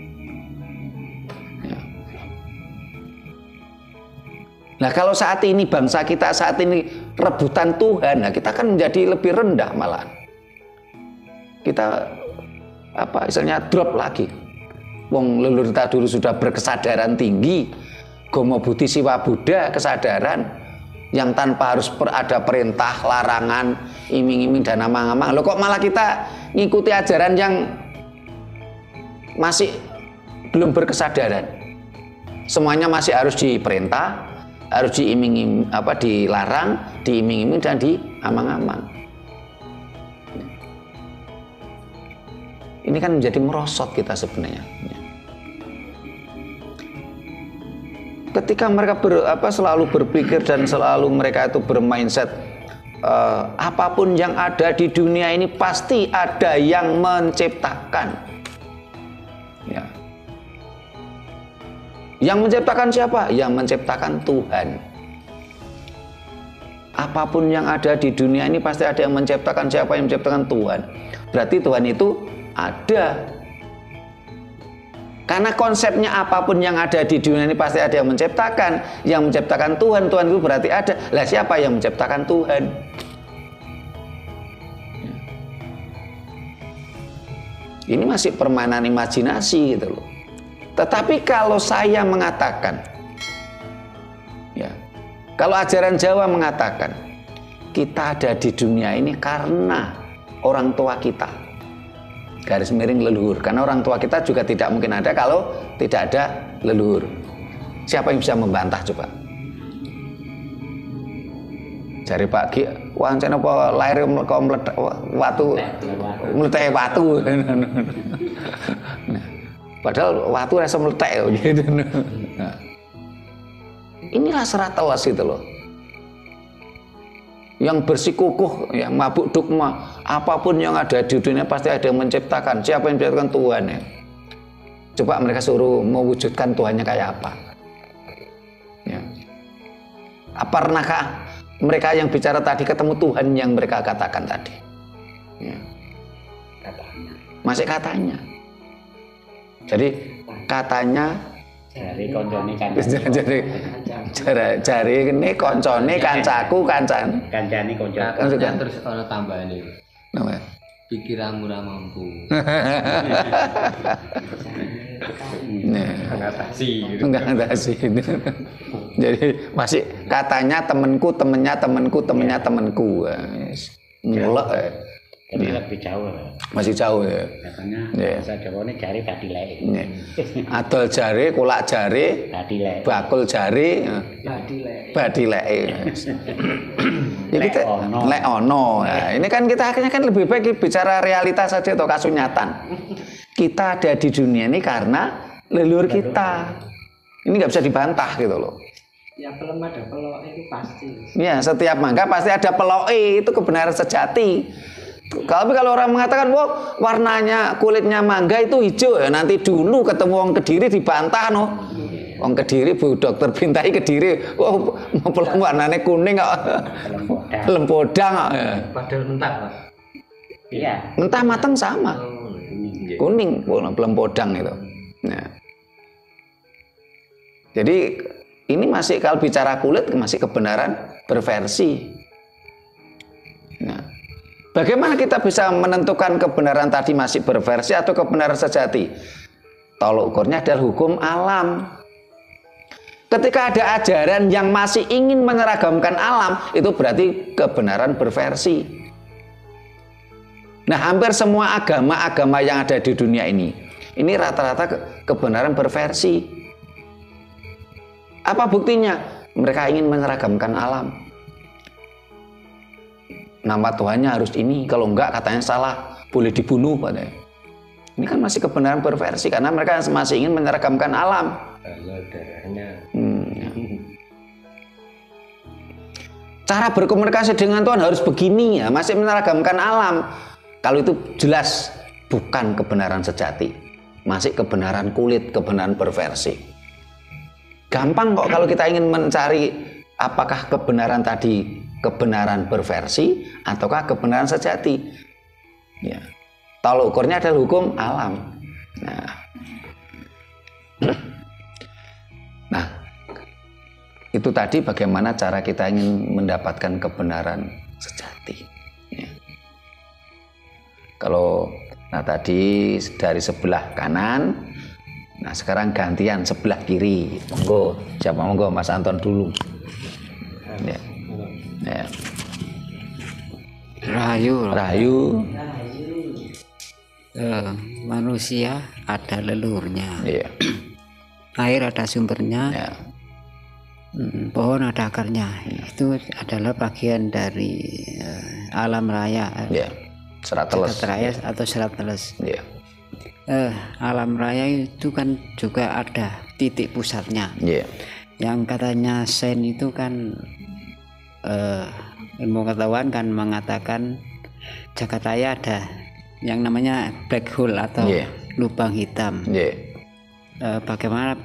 Nah, kalau saat ini bangsa kita saat ini rebutan Tuhan, nah kita kan menjadi lebih rendah malahan. Kita istilahnya drop lagi. Wong leluhur kita dulu sudah berkesadaran tinggi, Gomo Buddhi Siwa Buddha, kesadaran yang tanpa harus ada perintah, larangan, iming-iming dan amang-amang. Loh, kok malah kita ngikuti ajaran yang masih belum berkesadaran? Semuanya masih harus diperintah, harus diiming-iming, dilarang, diiming-iming dan diamang-amang. Ini kan menjadi merosot kita sebenarnya. Ketika mereka selalu berpikir dan selalu mereka itu bermindset apapun yang ada di dunia ini pasti ada yang menciptakan. Ya. Yang menciptakan siapa? Yang menciptakan Tuhan. Apapun yang ada di dunia ini pasti ada yang menciptakan. Siapa yang menciptakan? Tuhan. Berarti Tuhan itu ada. Karena konsepnya apapun yang ada di dunia ini pasti ada yang menciptakan. Yang menciptakan Tuhan, Tuhan itu berarti ada. Lah siapa yang menciptakan Tuhan? Ini masih permainan imajinasi gitu loh. Tetapi kalau saya mengatakan, ya, kalau ajaran Jawa mengatakan kita ada di dunia ini karena orang tua kita, garis miring leluhur, karena orang tua kita juga tidak mungkin ada kalau tidak ada leluhur. Siapa yang bisa membantah coba? Jari Pak Ki, wancen apa lahir kok meledak watu, meletak watu. Padahal watu rasa meletak gitu. Nah, inilah serat telas itu loh. Yang bersikukuh, yang mabuk dogma, apapun yang ada di dunia pasti ada yang menciptakan. Siapa yang menciptakan? Tuhan ya. Coba mereka suruh mewujudkan Tuhannya kayak apa? Ya. Pernahkah mereka yang bicara tadi ketemu Tuhan yang mereka katakan tadi? Ya. Masih katanya. Jadi katanya jari koncone jari ini koncone kancaku kancane koncoku terus ana tambahane napa pikiranmu ra mampu ngatasi. Jadi masih katanya temanku temennya temanku temennya temanku mulai jadi lebih jauh lah. Masih jauh ya. Katanya bahasa Jawa ini jari tadi lek. Adol jari, kulak jari, bakul jari, badi lek. Ya kita lek ono. Nah, ini kan kita akhirnya kan lebih baik bicara realitas saja atau kasunyatan. Kita ada di dunia ini karena leluhur kita. Ini nggak bisa dibantah gitu loh. Ya pelem ada peloke itu pasti. Ya setiap mangga pasti ada peloke, itu kebenaran sejati. Kalau orang mengatakan, wah warnanya kulitnya mangga itu hijau, ya nanti dulu ketemu orang Kediri dibantah no. Orang Kediri Bu Dokter Bintai Kediri, wah pelem warnanya kuning kok, lempodang kok. Padahal mentah Pak. Iya. Mentah matang sama, kuning pelem podang itu. Nah, jadi ini masih kalau bicara kulit masih kebenaran berversi. Nah, bagaimana kita bisa menentukan kebenaran tadi masih berversi atau kebenaran sejati? Tolok ukurnya adalah hukum alam. Ketika ada ajaran yang masih ingin menyeragamkan alam, itu berarti kebenaran berversi. Nah, hampir semua agama-agama yang ada di dunia ini rata-rata kebenaran berversi. Apa buktinya? Mereka ingin menyeragamkan alam. Nama Tuhannya harus ini, kalau enggak katanya salah, boleh dibunuh katanya. Ini kan masih kebenaran berversi karena mereka masih ingin menyeragamkan alam. Cara berkomunikasi dengan Tuhan harus begini ya, masih menyeragamkan alam. Kalau itu jelas bukan kebenaran sejati, masih kebenaran kulit, kebenaran berversi. Gampang kok kalau kita ingin mencari apakah kebenaran tadi kebenaran berversi ataukah kebenaran sejati. Ya. Tolok ukurnya adalah hukum alam. Nah, itu tadi bagaimana cara kita ingin mendapatkan kebenaran sejati. Ya. Kalau tadi dari sebelah kanan, nah sekarang gantian sebelah kiri. Monggo, siapa monggo Mas Anton dulu. Ya. Ya. Rahayu. Manusia ada leluhurnya. Ya. Air ada sumbernya. Ya. Pohon ada akarnya. Itu adalah bagian dari alam raya. Ya. Serat teles. Atau serat teles. Ya. Alam raya itu kan juga ada titik pusatnya. Ya. Yang katanya Sain itu kan ilmu pengetahuan kan mengatakan jagat raya ada yang namanya black hole atau lubang hitam. Bagaimana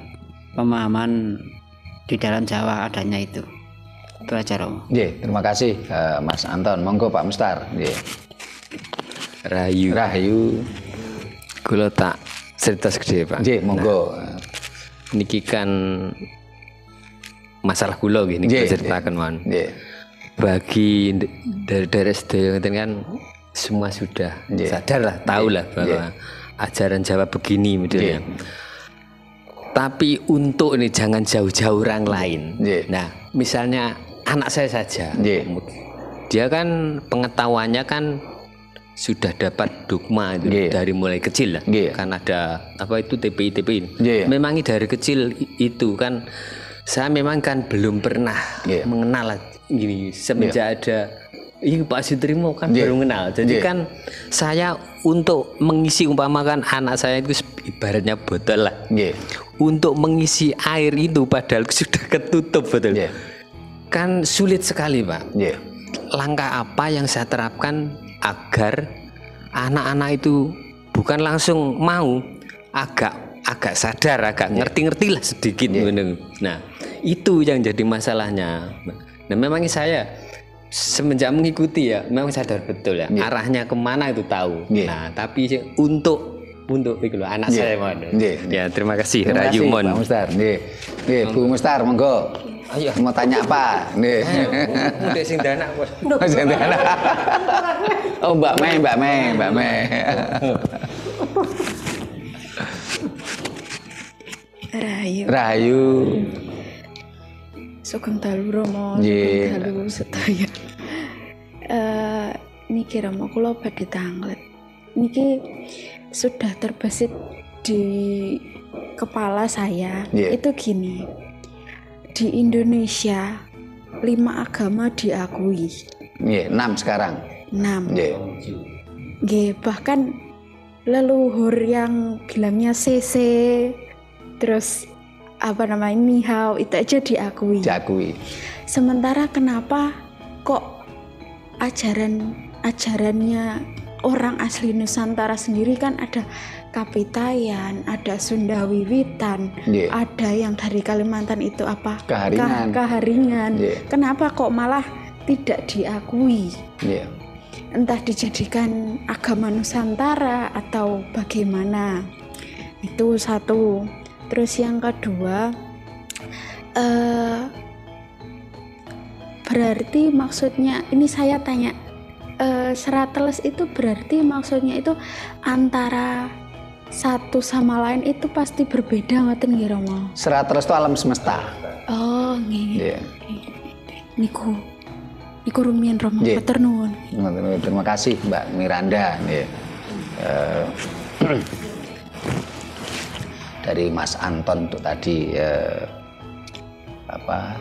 pemahaman di dalam Jawa adanya itu? Itu aja Romo. Terima kasih Mas Anton. Monggo Pak Mustar. Rahayu. Kula tak cerita segede Pak. Monggo. Niki kan masalah kula gini ceritakan man. Bagi dari sedaya kan semua sudah sadar lah, tahu lah bahwa ajaran Jawa begini modelnya. Tapi untuk ini jangan jauh-jauh orang lain. Nah, misalnya anak saya saja, dia kan pengetahuannya kan sudah dapat dogma itu dari mulai kecil lah. Kan ada apa itu TPI. Memang dari kecil itu kan saya memang kan belum pernah mengenal gini semenjak ada Pak Sutrimo kan baru mengenal. Jadi kan saya untuk mengisi umpamakan anak saya itu ibaratnya botol lah. Untuk mengisi air itu padahal sudah ketutup betul. Kan sulit sekali Pak. Langkah apa yang saya terapkan agar anak-anak itu bukan langsung mau, agak sadar, agak ngerti-ngerti lah sedikit. Nah, itu yang jadi masalahnya. Nah, memang saya semenjak mengikuti ya, memang sadar betul ya arahnya kemana itu tahu. Nah, tapi untuk itu loh, anak saya mau. Ya, terima kasih Rahayu Mon. Pak Mustar. Bu Mustar, monggo. Ayo, mau tanya apa? Udah sing dana, Bos. Oh, Mbak Mei. Rahayu. Sugeng dalu Romo, sugeng dalu sedaya. Niki Romo kula badhe tanglet. Niki sudah terbesit di kepala saya. Itu gini. Di Indonesia 5 agama diakui. 6 sekarang. 6. Bahkan leluhur yang bilangnya CC terus nihau itu aja diakui. Sementara kenapa kok ajarannya orang asli Nusantara sendiri kan ada Kapitayan, ada Sunda Wiwitan, ada yang dari Kalimantan itu apa? Kaharingan. Kenapa kok malah tidak diakui? Entah dijadikan agama Nusantara atau bagaimana? Itu satu. Terus yang kedua, berarti maksudnya ini saya tanya, serat teles itu berarti maksudnya itu antara satu sama lain itu pasti berbeda ngoten nggih Romo? Serat teles itu alam semesta. Oh, nggih. Yeah. Niku rumiyin Romo, matur nuwun. Terima kasih Mbak Miranda. Dari Mas Anton itu tadi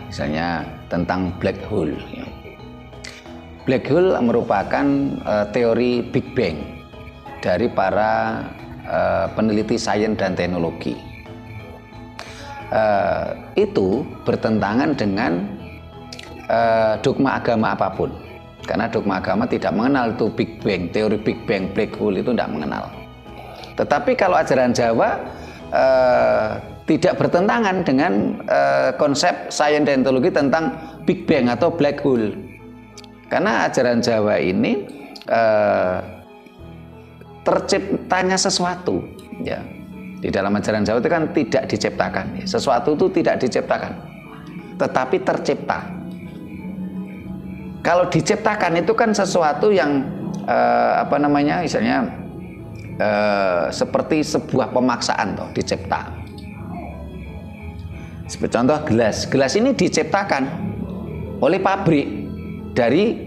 misalnya tentang black hole. Black hole merupakan teori Big Bang dari para peneliti sains dan teknologi. Itu bertentangan dengan dogma agama apapun, karena dogma agama tidak mengenal itu Big Bang, teori Big Bang, black hole itu tidak mengenal. Tetapi kalau ajaran Jawa tidak bertentangan dengan konsep sains dan teknologi tentang Big Bang atau black hole, karena ajaran Jawa ini terciptanya sesuatu, ya. Di dalam ajaran Jawa itu kan tidak diciptakan, ya. Sesuatu itu tidak diciptakan, tetapi tercipta. Kalau diciptakan itu kan sesuatu yang misalnya seperti sebuah pemaksaan toh, dicipta. Seperti contoh gelas ini diciptakan oleh pabrik dari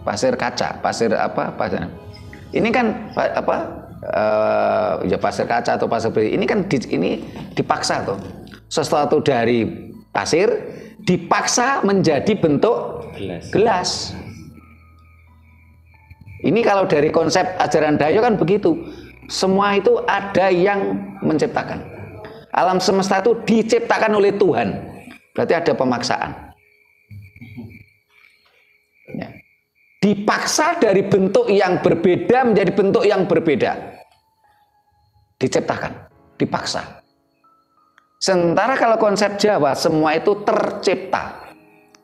pasir kaca, pasir. Ini kan pasir kaca atau pasir ini kan ini dipaksa tuh. Sesuatu dari pasir dipaksa menjadi bentuk gelas. Ini kalau dari konsep ajaran Dayo kan begitu. Semua itu ada yang menciptakan. Alam semesta itu diciptakan oleh Tuhan. Berarti ada pemaksaan. Ya. Dipaksa dari bentuk yang berbeda menjadi bentuk yang berbeda. Diciptakan, dipaksa. Sementara kalau konsep Jawa, semua itu tercipta.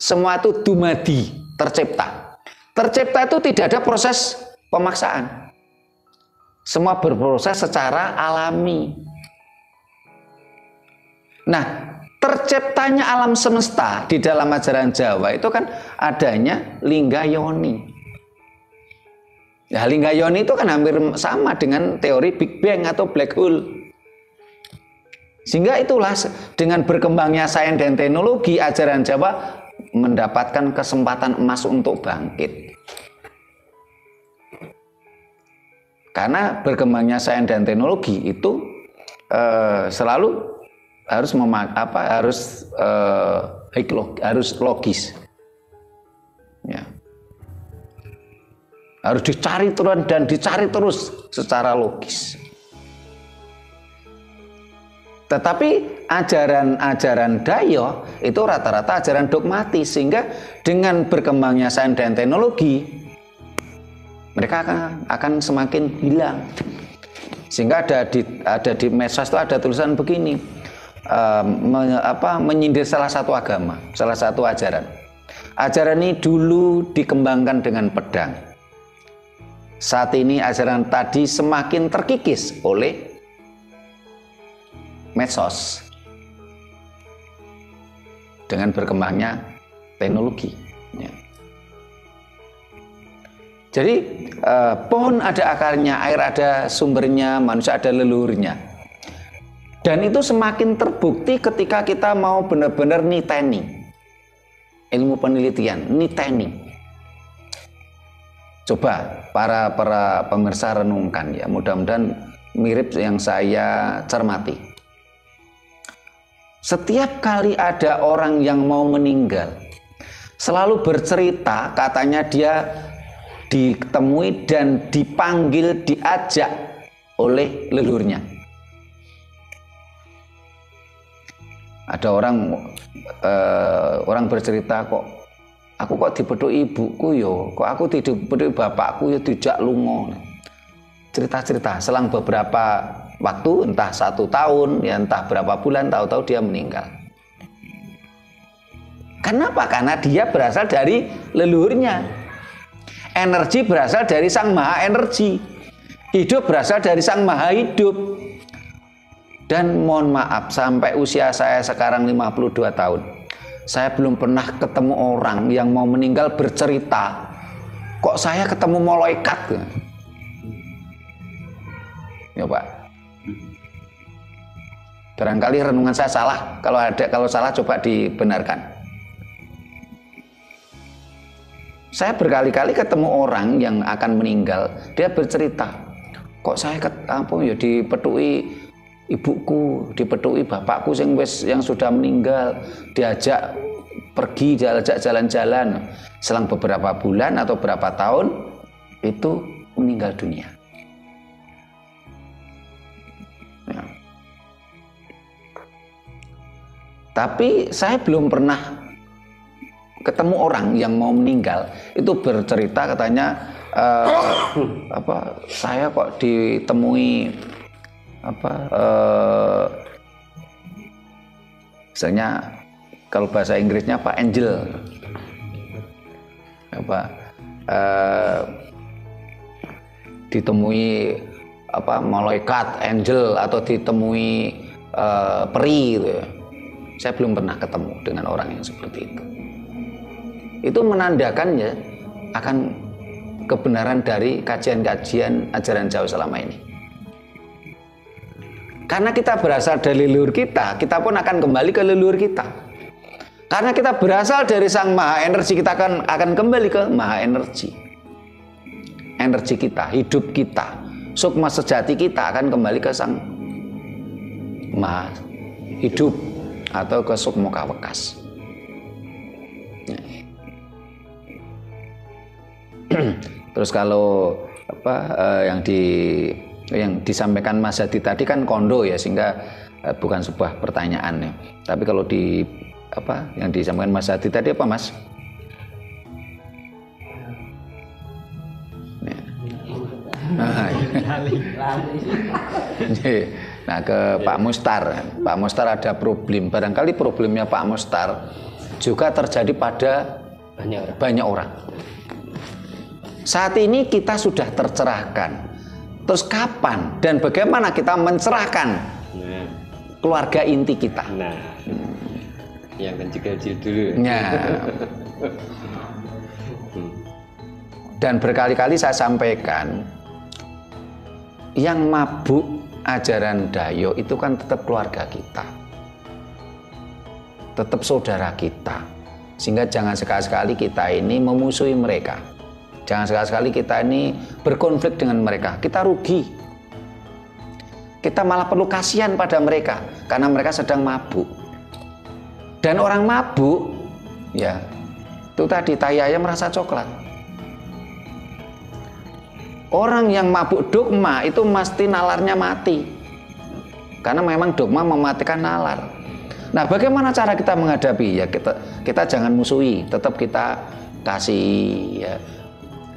Semua itu dumadi, tercipta. Tercipta itu tidak ada proses pemaksaan. Semua berproses secara alami. Nah, terciptanya alam semesta di dalam ajaran Jawa itu kan adanya lingga yoni. Ya, lingga yoni itu kan hampir sama dengan teori Big Bang atau black hole. Sehingga itulah dengan berkembangnya sains dan teknologi, ajaran Jawa mendapatkan kesempatan emas untuk bangkit. Karena berkembangnya sains dan teknologi itu selalu harus harus logis, ya. Harus dicari terus dan dicari terus secara logis. Tetapi ajaran Dayo itu rata-rata ajaran dogmatis, sehingga dengan berkembangnya sains dan teknologi mereka akan semakin hilang. Sehingga ada di medsos itu ada tulisan begini, menyindir salah satu agama, salah satu ajaran. Ajaran ini dulu dikembangkan dengan pedang. Saat ini ajaran tadi semakin terkikis oleh medsos dengan berkembangnya teknologi. Ya. Jadi pohon ada akarnya, air ada sumbernya, manusia ada leluhurnya. Dan itu semakin terbukti ketika kita mau benar-benar niteni ilmu penelitian, niteni. Coba para pemirsa renungkan ya, mudah-mudahan mirip yang saya cermati. Setiap kali ada orang yang mau meninggal, selalu bercerita katanya dia ditemui dan dipanggil, diajak oleh leluhurnya. Ada orang bercerita, aku kok dipethuk ibuku yo, kok aku dipethuk bapakku yo dijak lunga. Cerita-cerita selang beberapa waktu, entah 1 tahun, ya entah berapa bulan, tahu-tahu dia meninggal. Kenapa? Karena dia berasal dari leluhurnya. Energi berasal dari Sang Maha Energi. Hidup berasal dari Sang Maha Hidup. Dan mohon maaf, sampai usia saya sekarang 52 tahun, saya belum pernah ketemu orang yang mau meninggal bercerita, kok saya ketemu malaikat. Ya Pak. Barangkali renungan saya salah. Kalau salah coba dibenarkan. Saya berkali-kali ketemu orang yang akan meninggal, dia bercerita, kok saya dipetui ibuku, dipetui bapakku yang sudah meninggal, diajak pergi, diajak jalan-jalan, selang beberapa bulan atau beberapa tahun itu meninggal dunia. Ya. Tapi saya belum pernah ketemu orang yang mau meninggal itu bercerita katanya saya kok ditemui misalnya kalau bahasa Inggrisnya Pak Angel ditemui malaikat angel atau ditemui peri gitu ya. Saya belum pernah ketemu dengan orang yang seperti itu. Itu menandakannya akan kebenaran dari kajian-kajian ajaran Jawa selama ini. Karena kita berasal dari leluhur kita pun akan kembali ke leluhur kita. Karena kita berasal dari Sang Maha Energi, kita akan kembali ke Maha Energi. Energi kita, hidup kita, sukma sejati kita akan kembali ke Sang Maha Hidup atau ke sukma kawekas. Terus kalau yang disampaikan Mas Hadi tadi kan kondo ya, sehingga bukan sebuah pertanyaan ya. Tapi kalau yang disampaikan Mas Hadi tadi apa Mas? Nah ke Pak Mustar. Pak Mustar ada problem. Barangkali problemnya Pak Mustar juga terjadi pada banyak orang. Saat ini kita sudah tercerahkan. Terus kapan dan bagaimana kita mencerahkan keluarga inti kita? Nah, yang kecil-kecil dulu. Dan berkali-kali saya sampaikan, yang mabuk ajaran Dayo itu kan tetap keluarga kita, tetap saudara kita. Sehingga jangan sekali-sekali kita ini memusuhi mereka. Jangan sekali-sekali kita ini berkonflik dengan mereka. Kita rugi. Kita malah perlu kasihan pada mereka karena mereka sedang mabuk. Dan orang mabuk, ya itu tadi tai ayam rasa coklat. Orang yang mabuk dogma itu mesti nalarnya mati. Karena memang dogma mematikan nalar. Nah, bagaimana cara kita menghadapi? Ya kita jangan musuhi, tetap kita kasih ya.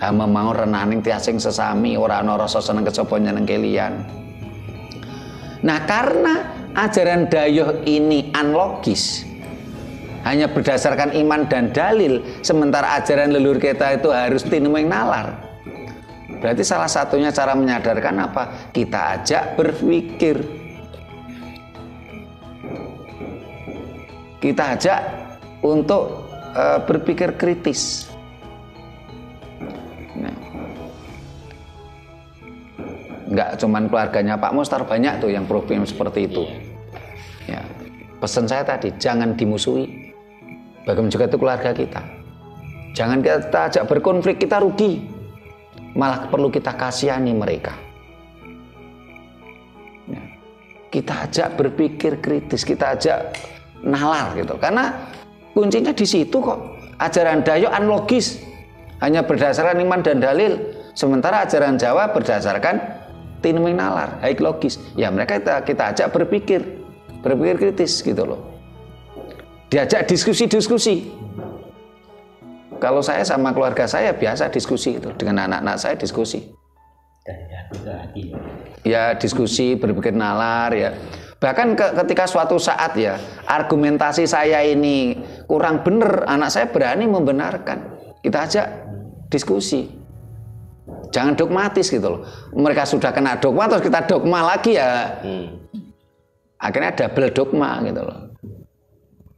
Hama mau renaning tiasing sesami ora ana rasa seneng kejaba nyeneng kelian. Nah, karena ajaran Dayo ini unlogis, hanya berdasarkan iman dan dalil, sementara ajaran leluhur kita itu harus tinumeng nalar. Berarti salah satunya cara menyadarkan apa? Kita ajak berpikir. Kita ajak untuk berpikir kritis. Enggak cuman keluarganya Pak Mustar, banyak tuh yang problem seperti itu. Ya, pesan saya tadi, jangan dimusuhi. Bagaimana juga itu keluarga kita. Jangan kita ajak berkonflik, kita rugi. Malah perlu kita kasihani mereka. Ya, kita ajak berpikir kritis, kita ajak nalar gitu. Karena kuncinya di situ kok. Ajaran Dayo unlogis, hanya berdasarkan iman dan dalil. Sementara ajaran Jawa berdasarkan tinumeng nalar, haik logis. Ya mereka kita ajak berpikir kritis gitu loh. Diajak diskusi-diskusi. Kalau saya sama keluarga saya biasa diskusi itu, dengan anak-anak saya diskusi. Ya diskusi, berpikir nalar ya. Bahkan ketika suatu saat ya argumentasi saya ini kurang benar, anak saya berani membenarkan. Kita ajak diskusi. Jangan dogmatis gitu loh. Mereka sudah kena dogma terus kita dogma lagi ya. Akhirnya double dogma gitu loh.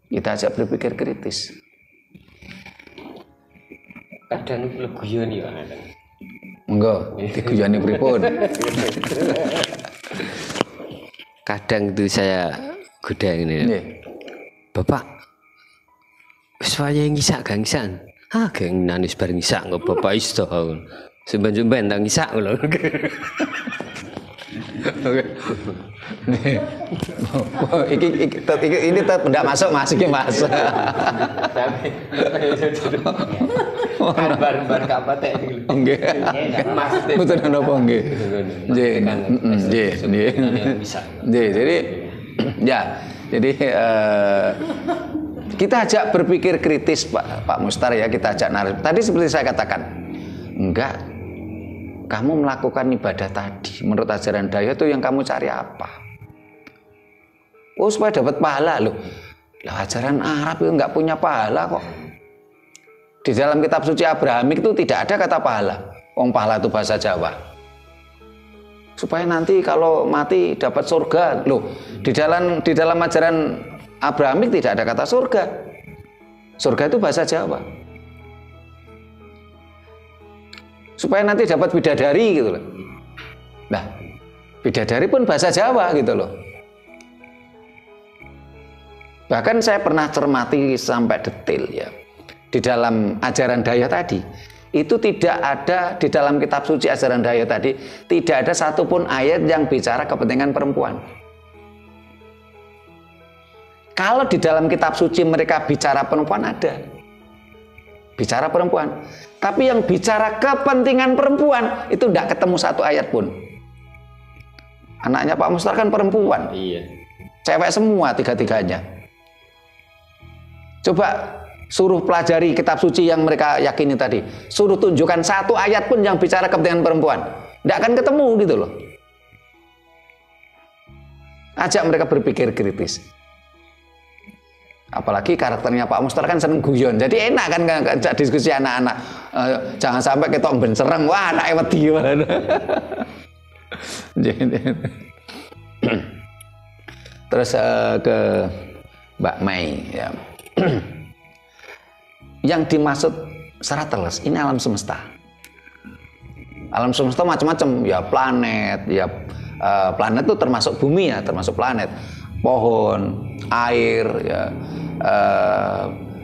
Kita ajak berpikir kritis. Kadang lu guyon ya kan. Enggak, diguyoni pripun. Kadang itu saya goda ini. Bapak supaya ngisak gak ngisak. Geng nanis bareng ngisak kok bapak isto. Sumben-sumben tak ngisak lho. Oke. Ini tidak masuk iki masuk. Tapi bar kapan teh iki. Nggih. Mboten napa nggih. Nggih. Jadi jadi kita ajak berpikir kritis Pak Mustar ya, kita ajak narasi. Tadi seperti saya katakan, enggak, kamu melakukan ibadah tadi menurut ajaran Daya itu yang kamu cari apa? Oh, supaya dapat pahala loh. Lah ajaran Arab itu enggak punya pahala kok. Di dalam kitab suci Abrahamik itu tidak ada kata pahala. Wong pahala itu bahasa Jawa. Supaya nanti kalau mati dapat surga loh. Di dalam ajaran Abrahamik tidak ada kata surga. Surga itu bahasa Jawa. Supaya nanti dapat bidadari gitu loh. Nah, bidadari pun bahasa Jawa gitu loh. Bahkan saya pernah cermati sampai detail ya. Di dalam ajaran Daya tadi, itu tidak ada di dalam kitab suci ajaran Daya tadi, tidak ada satupun ayat yang bicara kepentingan perempuan. Kalau di dalam kitab suci mereka bicara perempuan ada. Bicara perempuan. Tapi yang bicara kepentingan perempuan itu tidak ketemu satu ayat pun. Anaknya Pak Mustar kan perempuan. Iya. Cewek semua tiga-tiganya. Coba suruh pelajari kitab suci yang mereka yakini tadi. Suruh tunjukkan satu ayat pun yang bicara kepentingan perempuan. Tidak akan ketemu gitu loh. Ajak mereka berpikir kritis. Apalagi karakternya Pak Mustar kan seneng guyon, jadi enak kan ngajak diskusi anak-anak. Jangan sampai kita bencereng, wah anaknya wedi. Terus ke Mbak Mai ya. Yang dimaksud Sarateles ini alam semesta. Alam semesta macam-macam ya, planet ya, planet itu termasuk bumi ya, termasuk planet, pohon, air ya,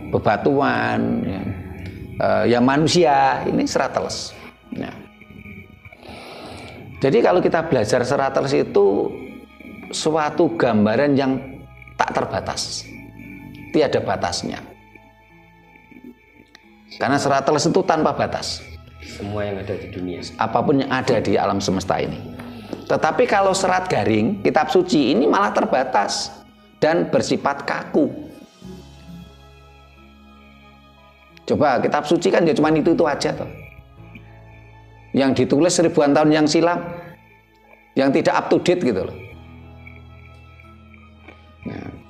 bebatuan ya, ya manusia, ini Sarateles ya. Jadi kalau kita belajar Sarateles itu suatu gambaran yang tak terbatas, tiada batasnya. Karena Sarateles itu tanpa batas. Semua yang ada di dunia. Apapun yang ada di alam semesta ini. Tetapi kalau serat garing, kitab suci ini malah terbatas dan bersifat kaku. Coba kitab suci kan ya cuma itu aja toh. Yang ditulis ribuan tahun yang silam, yang tidak up to date gitu loh. Nah.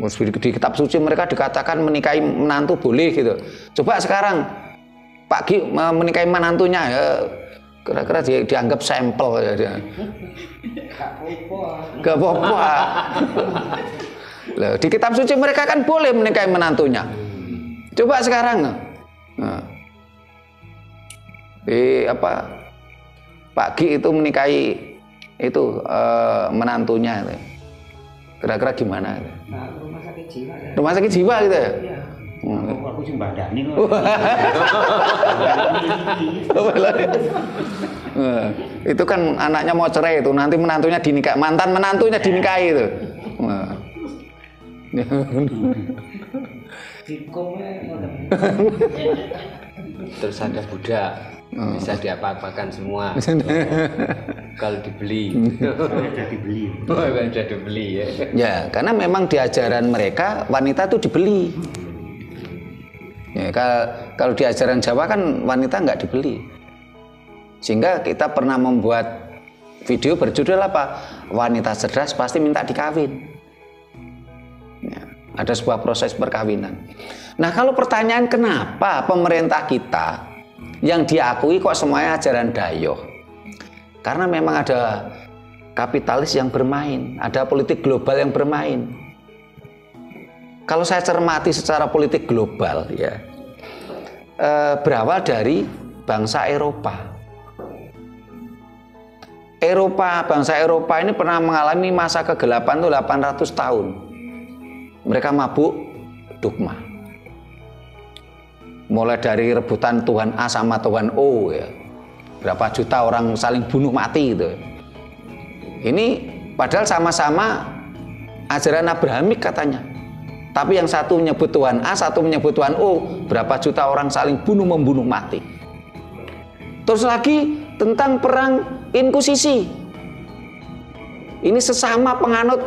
Di kitab suci mereka dikatakan menikahi menantu boleh gitu. Coba sekarang Pak Gi menikahi menantunya ya, kira-kira dianggap sampel ya dia. Gak apa-apa. Di kitab suci mereka kan boleh menikahi menantunya. Coba sekarang nah, di apa Pak Gi itu menikahi itu menantunya itu. Kira-kira gimana? Nah, rumah sakit jiwa. Ya. Rumah sakit jiwa gitu ya? Iya. Aku sih mbadani kok. Itu kan anaknya mau cerai itu, nanti menantunya dinikahi, mantan menantunya dinikahi itu. Terus ada budak, bisa diapa-apakan semua. Kalau dibeli. Sudah dibeli ya. Ya, karena memang di ajaran mereka wanita itu dibeli. Ya, kalau di ajaran Jawa kan wanita nggak dibeli. Sehingga kita pernah membuat video berjudul apa? Wanita cerdas pasti minta dikawin. Ya, ada sebuah proses perkawinan. Nah, kalau pertanyaan kenapa pemerintah kita Yang diakui kok semuanya ajaran Dayoh. Karena memang ada kapitalis yang bermain, ada politik global yang bermain. Kalau saya cermati secara politik global ya, berawal dari bangsa Eropa. Bangsa Eropa ini pernah mengalami masa kegelapan itu 800 tahun. Mereka mabuk dogma. Mulai dari rebutan Tuhan A sama Tuhan O ya. Berapa juta orang saling bunuh mati gitu. Ini padahal sama-sama ajaran Abrahamik katanya. Tapi yang satu menyebut Tuhan A, satu menyebut Tuhan O. Berapa juta orang saling membunuh mati. Terus lagi tentang perang Inkusisi. Ini sesama penganut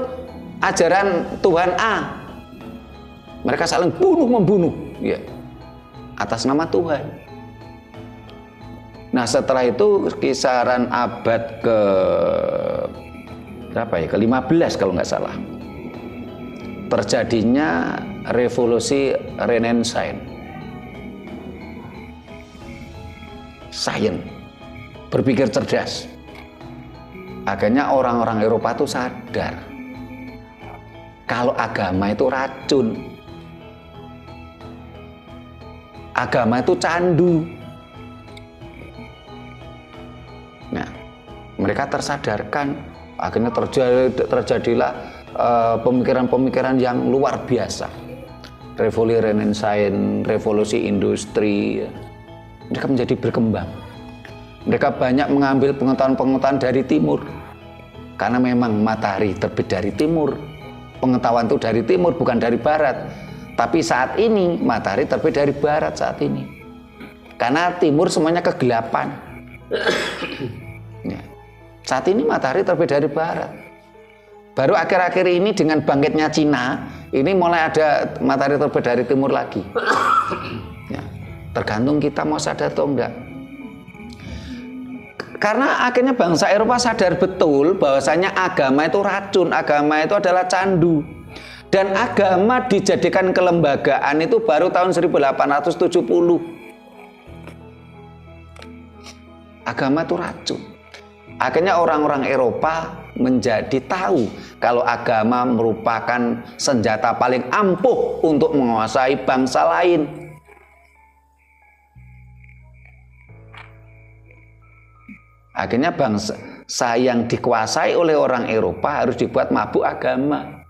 ajaran Tuhan A. Mereka saling membunuh ya, atas nama Tuhan. Nah, setelah itu kisaran abad ke berapa ya? Ke-15 kalau nggak salah. Terjadinya revolusi Renaissance. Sains, berpikir cerdas. Akhirnya orang-orang Eropa itu sadar kalau agama itu racun. Agama itu candu. Nah, mereka tersadarkan, akhirnya terjadilah pemikiran-pemikiran yang luar biasa. Revolusi Renaissance, revolusi industri, mereka menjadi berkembang. Mereka banyak mengambil pengetahuan-pengetahuan dari timur. Karena memang matahari terbit dari timur. Pengetahuan itu dari timur, bukan dari barat. Tapi saat ini matahari terbit dari barat saat ini. Karena timur semuanya kegelapan. Ya. Saat ini matahari terbit dari barat. Baru akhir-akhir ini dengan bangkitnya Cina, ini mulai ada matahari terbit dari timur lagi. Ya. Tergantung kita mau sadar atau enggak. Karena akhirnya bangsa Eropa sadar betul bahwasanya agama itu racun, agama itu adalah candu. Dan agama dijadikan kelembagaan itu baru tahun 1870. Agama itu racun. Akhirnya orang-orang Eropa menjadi tahu kalau agama merupakan senjata paling ampuh untuk menguasai bangsa lain. Akhirnya bangsa yang dikuasai oleh orang Eropa harus dibuat mabuk agama.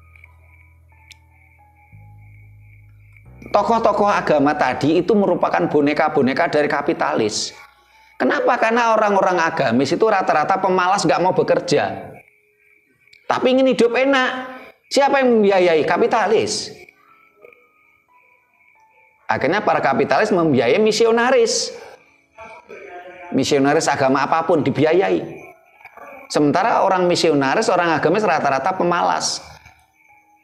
Tokoh-tokoh agama tadi itu merupakan boneka-boneka dari kapitalis. Kenapa? Karena orang-orang agamis itu rata-rata pemalas, nggak mau bekerja. Tapi ingin hidup enak. Siapa yang membiayai? Kapitalis. Akhirnya para kapitalis membiayai misionaris. Misionaris agama apapun dibiayai. Sementara orang misionaris, orang agamis rata-rata pemalas.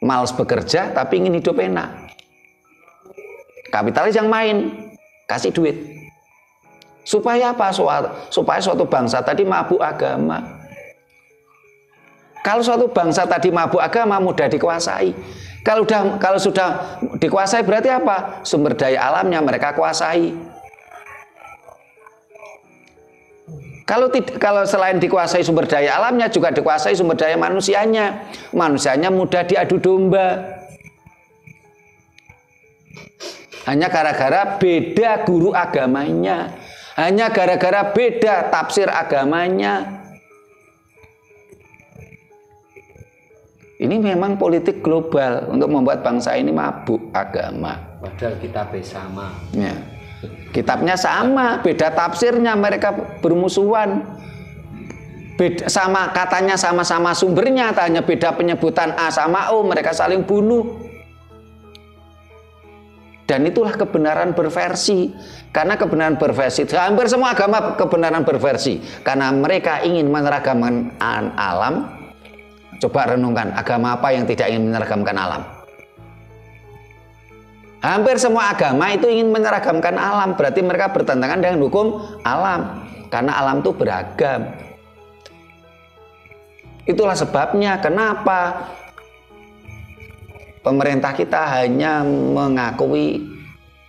Malas bekerja tapi ingin hidup enak. Kapitalis yang main, kasih duit. Supaya apa? Supaya suatu bangsa tadi mabuk agama. Kalau suatu bangsa tadi mabuk agama mudah dikuasai. Kalau sudah dikuasai berarti apa? Sumber daya alamnya mereka kuasai. Kalau selain dikuasai sumber daya alamnya juga dikuasai sumber daya manusianya. Manusianya mudah diadu domba. Hanya gara-gara beda guru agamanya. Hanya gara-gara beda tafsir agamanya. Ini memang politik global untuk membuat bangsa ini mabuk agama. Padahal kitabnya sama. Ya. Kitabnya sama, beda tafsirnya, mereka bermusuhan. Beda, sama katanya sama-sama sumbernya, hanya beda penyebutan A sama O, mereka saling bunuh. Dan itulah kebenaran berversi. Karena kebenaran berversi, hampir semua agama kebenaran berversi. Karena mereka ingin menyeragamkan alam. Coba renungkan, agama apa yang tidak ingin menyeragamkan alam? Hampir semua agama itu ingin menyeragamkan alam. Berarti mereka bertentangan dengan hukum alam. Karena alam itu beragam. Itulah sebabnya kenapa pemerintah kita hanya mengakui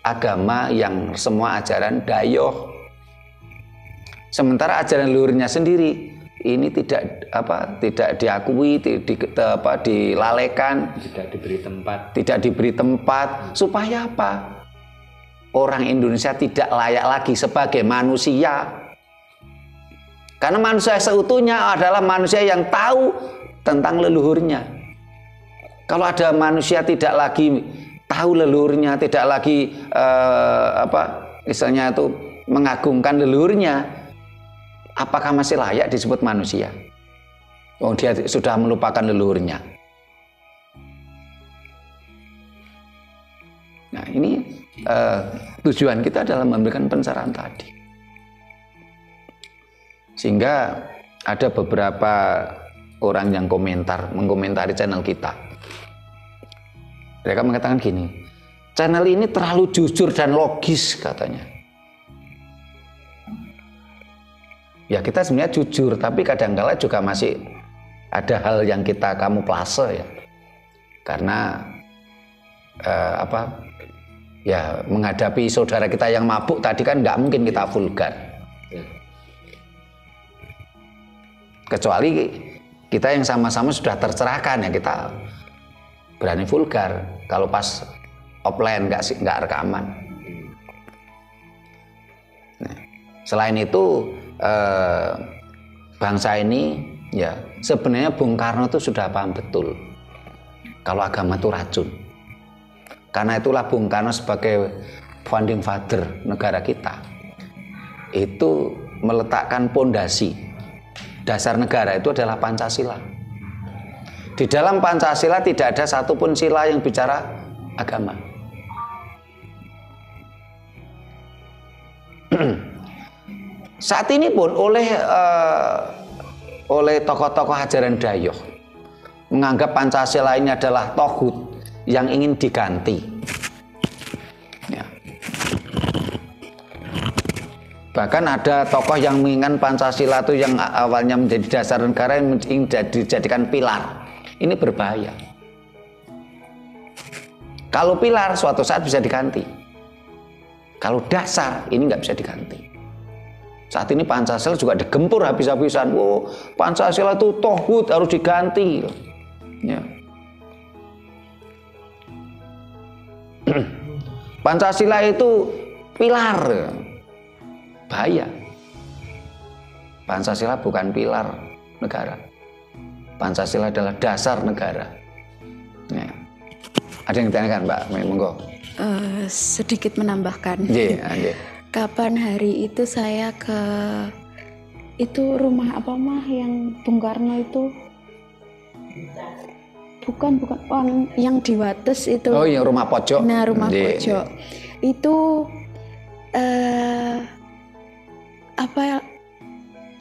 agama yang semua ajaran Dayoh. Sementara ajaran leluhurnya sendiri ini tidak diakui, dilalaikan, tidak diberi tempat. Supaya apa? Orang Indonesia tidak layak lagi sebagai manusia. Karena manusia seutuhnya adalah manusia yang tahu tentang leluhurnya. Kalau ada manusia tidak lagi tahu leluhurnya, tidak lagi misalnya itu mengagungkan leluhurnya, apakah masih layak disebut manusia? Oh, dia sudah melupakan leluhurnya. Nah, ini tujuan kita adalah memberikan pencerahan tadi. Sehingga ada beberapa orang yang mengkomentari channel kita. Mereka mengatakan gini, channel ini terlalu jujur dan logis katanya. Ya, kita sebenarnya jujur, tapi kadang-kala juga masih ada hal yang kita kamuflase ya. Karena ya menghadapi saudara kita yang mabuk tadi kan nggak mungkin kita vulgar. Kecuali kita yang sama-sama sudah tercerahkan ya, kita berani vulgar. Kalau pas offline nggak rekaman. Nah, selain itu bangsa ini ya sebenarnya Bung Karno itu sudah paham betul kalau agama itu racun. Karena itulah Bung Karno sebagai founding father negara kita itu meletakkan pondasi. Dasar negara itu adalah Pancasila. Di dalam Pancasila tidak ada satupun sila yang bicara agama. Saat ini pun oleh tokoh-tokoh ajaran Dayoh menganggap Pancasila ini adalah toghut yang ingin diganti. Ya. Bahkan ada tokoh yang menginginkan Pancasila itu yang awalnya menjadi dasar negara yang ingin dijadikan pilar. Ini berbahaya. Kalau pilar suatu saat bisa diganti. Kalau dasar ini nggak bisa diganti. Saat ini Pancasila juga digempur habis-habisan. Oh, Pancasila itu toghut harus diganti. Ya. Pancasila itu pilar. Bahaya. Pancasila bukan pilar negara. Pancasila adalah dasar negara. Ya. Ada yang ditanyakan, Mbak? Monggo. Sedikit menambahkan. Yeah. Kapan hari itu saya ke itu rumah apa mah yang Bung Karno itu? Bukan yang di Wates itu. Oh, yang rumah pojok. Nah, rumah pojok. Itu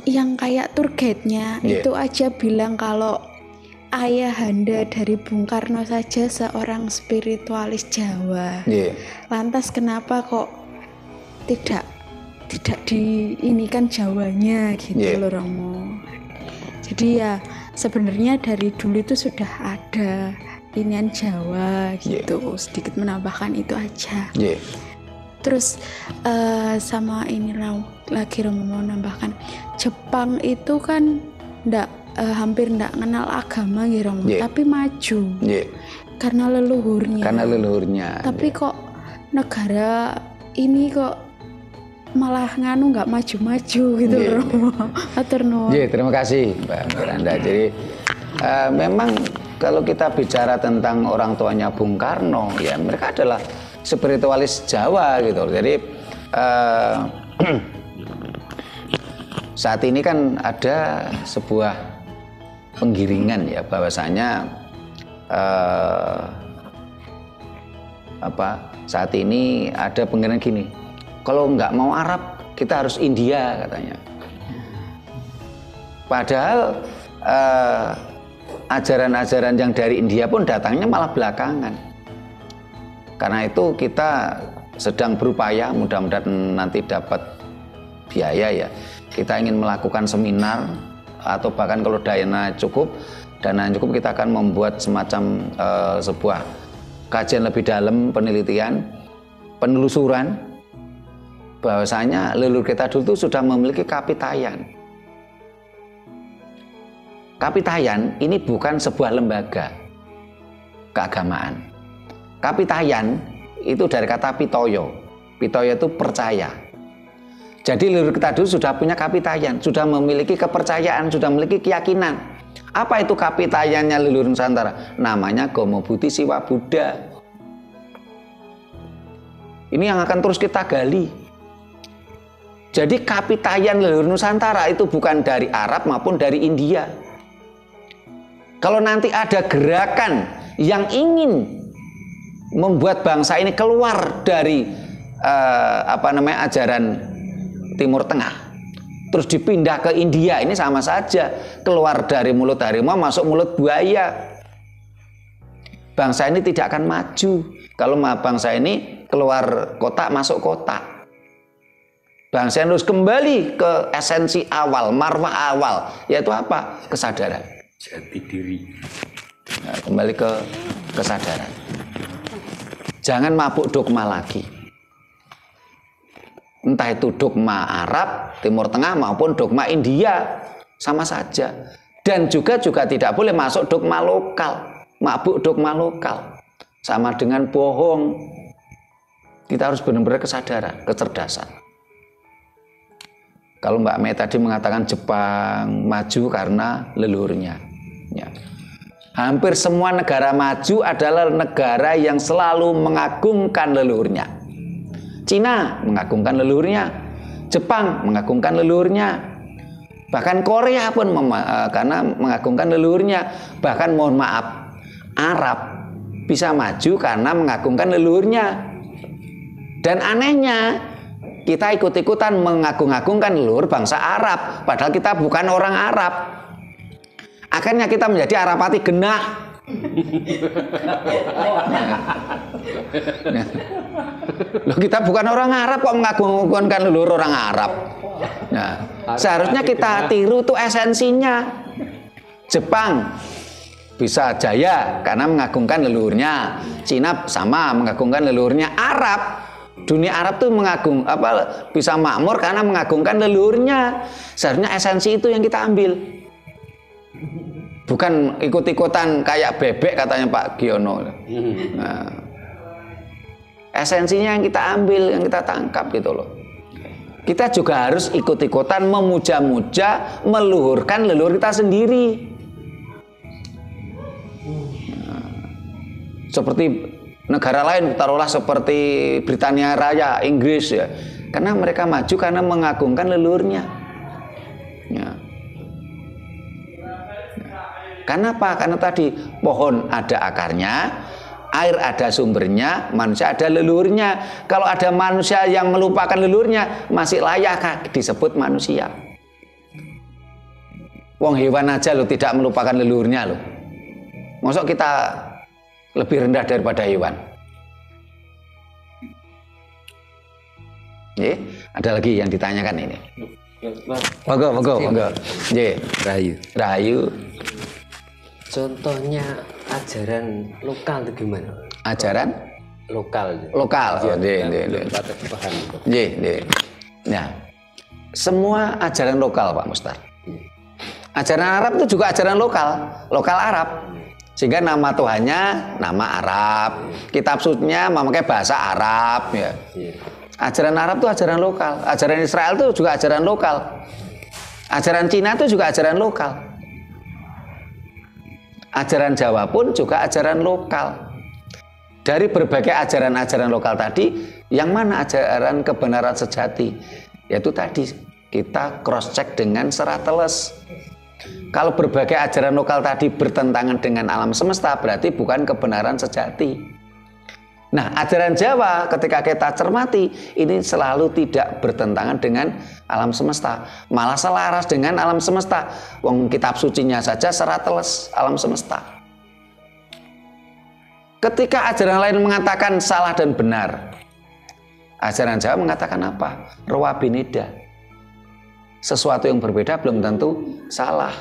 yang kayak tour guide-nya itu aja bilang kalau ayahanda dari Bung Karno saja seorang spiritualis Jawa. Lantas kenapa kok tidak diinikan Jawanya gitu loh Romo. Jadi ya sebenarnya dari dulu itu sudah ada inian Jawa gitu. Sedikit menambahkan itu aja. Terus sama ini lagi Romo mau nambahkan, Jepang itu kan hampir ndak kenal agama gitu Romo, tapi maju karena leluhurnya. Tapi kok negara ini kok malah nganu nggak maju-maju gitu Romo. Atur nuwun. Terima kasih Mbak Miranda. Jadi memang kalau kita bicara tentang orang tuanya Bung Karno, ya mereka adalah spiritualis Jawa gitu. Jadi saat ini kan ada sebuah penggiringan ya bahwasanya saat ini ada penggiringan gini. Kalau nggak mau Arab kita harus India katanya. Padahal ajaran-ajaran yang dari India pun datangnya malah belakangan. Karena itu kita sedang berupaya, mudah-mudahan nanti dapat biaya ya. Kita ingin melakukan seminar atau bahkan kalau dana cukup kita akan membuat semacam sebuah kajian lebih dalam, penelitian, penelusuran bahwasanya leluhur kita dulu itu sudah memiliki kapitayan. Kapitayan ini bukan sebuah lembaga keagamaan. Kapitayan itu dari kata pitoyo. Pitoyo itu percaya. Jadi leluhur kita dulu sudah punya kapitayan, sudah memiliki kepercayaan, sudah memiliki keyakinan. Apa itu kapitayannya leluhur Nusantara? Namanya Gomo Buti Siwa Buddha. Ini yang akan terus kita gali. Jadi kapitayan leluhur Nusantara itu bukan dari Arab maupun dari India. Kalau nanti ada gerakan yang ingin membuat bangsa ini keluar dari ajaran Timur Tengah, terus dipindah ke India, ini sama saja keluar dari mulut harimau masuk mulut buaya. Bangsa ini tidak akan maju kalau bangsa ini keluar kotak masuk kotak. Bangsa ini harus kembali ke esensi awal, marwah awal, yaitu apa? Kesadaran. Jati diri. Nah, kembali ke kesadaran. Jangan mabuk dogma lagi. Entah itu dogma Arab, Timur Tengah maupun dogma India, sama saja. Dan juga tidak boleh masuk dogma lokal, mabuk dogma lokal, sama dengan bohong. Kita harus benar-benar kesadaran, kecerdasan. Kalau Mbak Mei tadi mengatakan Jepang maju karena leluhurnya, ya. Hampir semua negara maju adalah negara yang selalu mengagungkan leluhurnya. Cina mengagungkan leluhurnya, Jepang mengagungkan leluhurnya, bahkan Korea pun karena mengagungkan leluhurnya. Bahkan mohon maaf, Arab bisa maju karena mengagungkan leluhurnya. Dan anehnya kita ikut-ikutan mengagung-agungkan leluhur bangsa Arab, padahal kita bukan orang Arab. Akhirnya kita menjadi Arapati genah. Loh, kita bukan orang Arab kok mengagung-agungkan leluhur orang Arab. Nah, seharusnya kita tiru tuh esensinya. Jepang bisa jaya karena mengagungkan leluhurnya. Cina sama mengagungkan leluhurnya. Dunia Arab tuh bisa makmur karena mengagungkan leluhurnya. Seharusnya esensi itu yang kita ambil. Bukan ikut-ikutan kayak bebek katanya Pak Giono. Nah, esensinya yang kita ambil, yang kita tangkap gitu loh. Kita juga harus ikut-ikutan memuja-muja, meluhurkan leluhur kita sendiri. Nah, seperti negara lain, taruhlah seperti Britania Raya, Inggris ya. Karena mereka maju karena mengagungkan leluhurnya. Ya. Karena apa? Karena tadi pohon ada akarnya, air ada sumbernya, manusia ada leluhurnya. Kalau ada manusia yang melupakan leluhurnya, masih layakkah disebut manusia? Wong hewan aja lo tidak melupakan leluhurnya lo. Maksud kita lebih rendah daripada hewan? Ada lagi yang ditanyakan ini. Monggo. Rahayu. Contohnya ajaran lokal itu gimana? Ajaran lokal. Nah, semua ajaran lokal Pak Mustar. Ajaran Arab itu juga ajaran lokal Arab. Sehingga nama Tuhannya nama Arab, kitab sucinya memakai bahasa Arab ya. Ajaran Arab itu ajaran lokal, ajaran Israel itu juga ajaran lokal. Ajaran Cina itu juga ajaran lokal. Ajaran Jawa pun juga ajaran lokal. Dari berbagai ajaran-ajaran lokal tadi, yang mana ajaran kebenaran sejati? Yaitu tadi kita cross check dengan serat teles. Kalau berbagai ajaran lokal tadi bertentangan dengan alam semesta, berarti bukan kebenaran sejati. Nah, ajaran Jawa ketika kita cermati, ini selalu tidak bertentangan dengan alam semesta, malah selaras dengan alam semesta. Wong kitab sucinya saja serat teles alam semesta. Ketika ajaran lain mengatakan salah dan benar, ajaran Jawa mengatakan apa? Rawa bineda. Sesuatu yang berbeda belum tentu salah.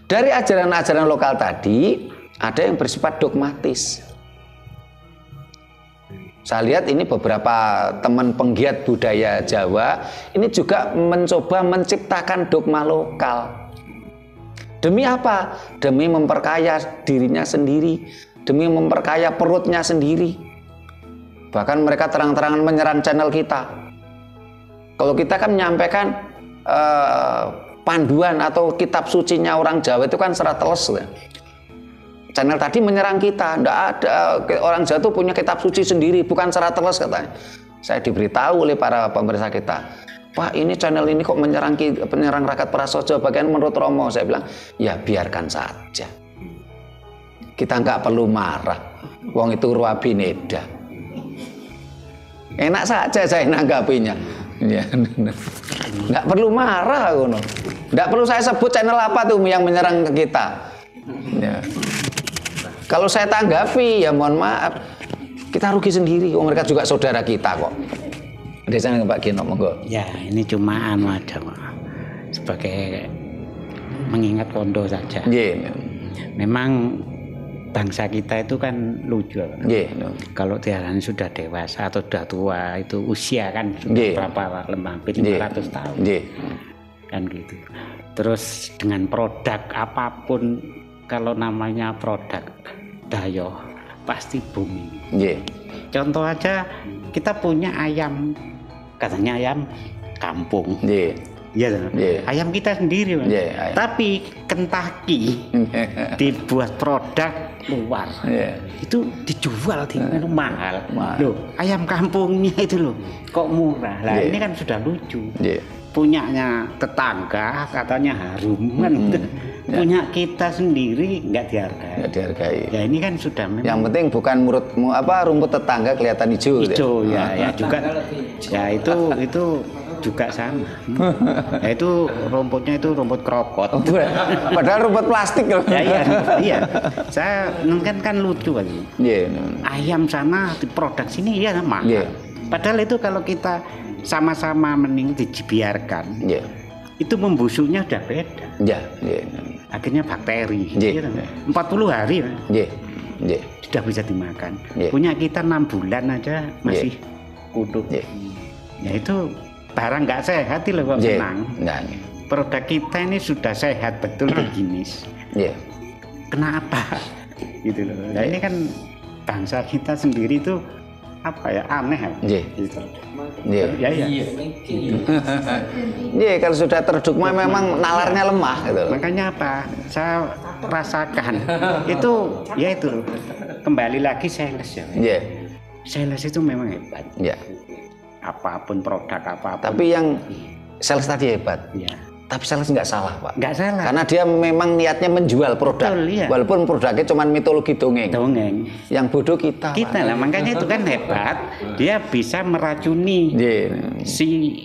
Dari ajaran-ajaran lokal tadi, ada yang bersifat dogmatis. Saya lihat ini beberapa teman penggiat budaya Jawa ini juga mencoba menciptakan dogma lokal. Demi apa? Demi memperkaya dirinya sendiri, demi memperkaya perutnya sendiri. Bahkan mereka terang-terangan menyerang channel kita. Kalau kita kan menyampaikan panduan atau kitab sucinya orang Jawa itu kan serat teles. Channel tadi menyerang kita, tidak ada, orang Jawa itu punya kitab suci sendiri, bukan serat teles katanya. Saya diberitahu oleh para pemerintah kita, Pak, ini channel ini kok menyerang rakyat prasaja, bagian menurut Romo. Saya bilang, ya biarkan saja. Kita nggak perlu marah, wong itu ruabineda. Enak saja saya nanggapinya. Ya, nggak perlu marah, nggak perlu saya sebut channel apa tuh yang menyerang ke kita. Ya. Kalau saya tanggapi, ya mohon maaf, kita rugi sendiri. Mereka juga saudara kita kok. Desanya Pak Gino, monggo. Ya, ini cuma aja, Pak. Sebagai mengingat Pondo saja. Yeah. Memang bangsa kita itu kan lucu. Yeah. Kalau tiaran sudah dewasa atau sudah tua, itu usia kan sudah berapa hampir 500 tahun. Yeah. Kan gitu. Terus dengan produk apapun, kalau namanya produk dayo pasti booming. Yeah. Contoh aja kita punya ayam, katanya ayam kampung. Yeah. Iya, yeah. Ayam kita sendiri, yeah, tapi Kentucky dibuat produk luar, itu dijual di mahal. Loh, ayam kampungnya itu loh, kok murah? Lah ini kan sudah lucu. Punyanya tetangga katanya harum kan, punya kita sendiri nggak dihargai. Nggak dihargai. Ya ini kan sudah memang. Yang penting bukan rumput tetangga kelihatan hijau. Hijau ya juga. Ya itu juga sama. Ya itu rumputnya itu rumput krokot. Padahal rumput plastik loh. Ya iya. Saya kan lucu kan. Yeah. Ayam sana di produk sini ya mahal. Yeah. Padahal itu kalau kita sama-sama mending dibiarkan. Yeah. Itu membusuknya udah beda. Yeah. Akhirnya bakteri. Yeah. 40 hari. Yeah. Sudah bisa dimakan. Yeah. Punya kita 6 bulan aja masih kuduk. Yeah. Ya itu barang nggak sehat loh kok senang. Produk kita ini sudah sehat betul higienis. Kenapa? Gitu loh. Nah ini kan bangsa kita sendiri itu apa ya aneh ya. Gitu. Iya, kalau sudah terdogma memang nalarnya lemah gitu. Makanya apa? Saya rasakan itu ya itu kembali lagi sales ya. Sales itu memang hebat. Apapun produk apapun. Tapi yang sales tadi hebat. Tapi sales nggak salah, Pak. Nggak salah. Karena dia memang niatnya menjual produk. Betul, walaupun produknya cuma mitologi dongeng. Yang bodoh kita. Kita lah, makanya itu kan hebat. Dia bisa meracuni si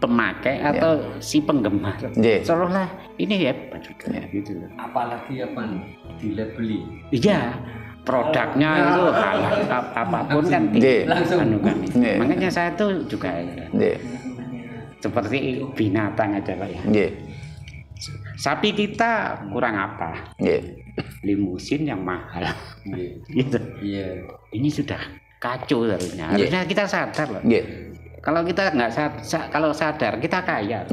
pemakai atau si penggemar. Seolah ini hebat juga. Gitu loh. Apalagi dilabeli. Iya. Produknya itu apapun kan langsung. Makanya saya tuh juga seperti binatang aja Pak ya. Sapi kita kurang apa? Limusin yang mahal. Gitu. Ini sudah kacau harusnya. Harusnya kita sadar loh. Kalau kita nggak kalau sadar kita kaya.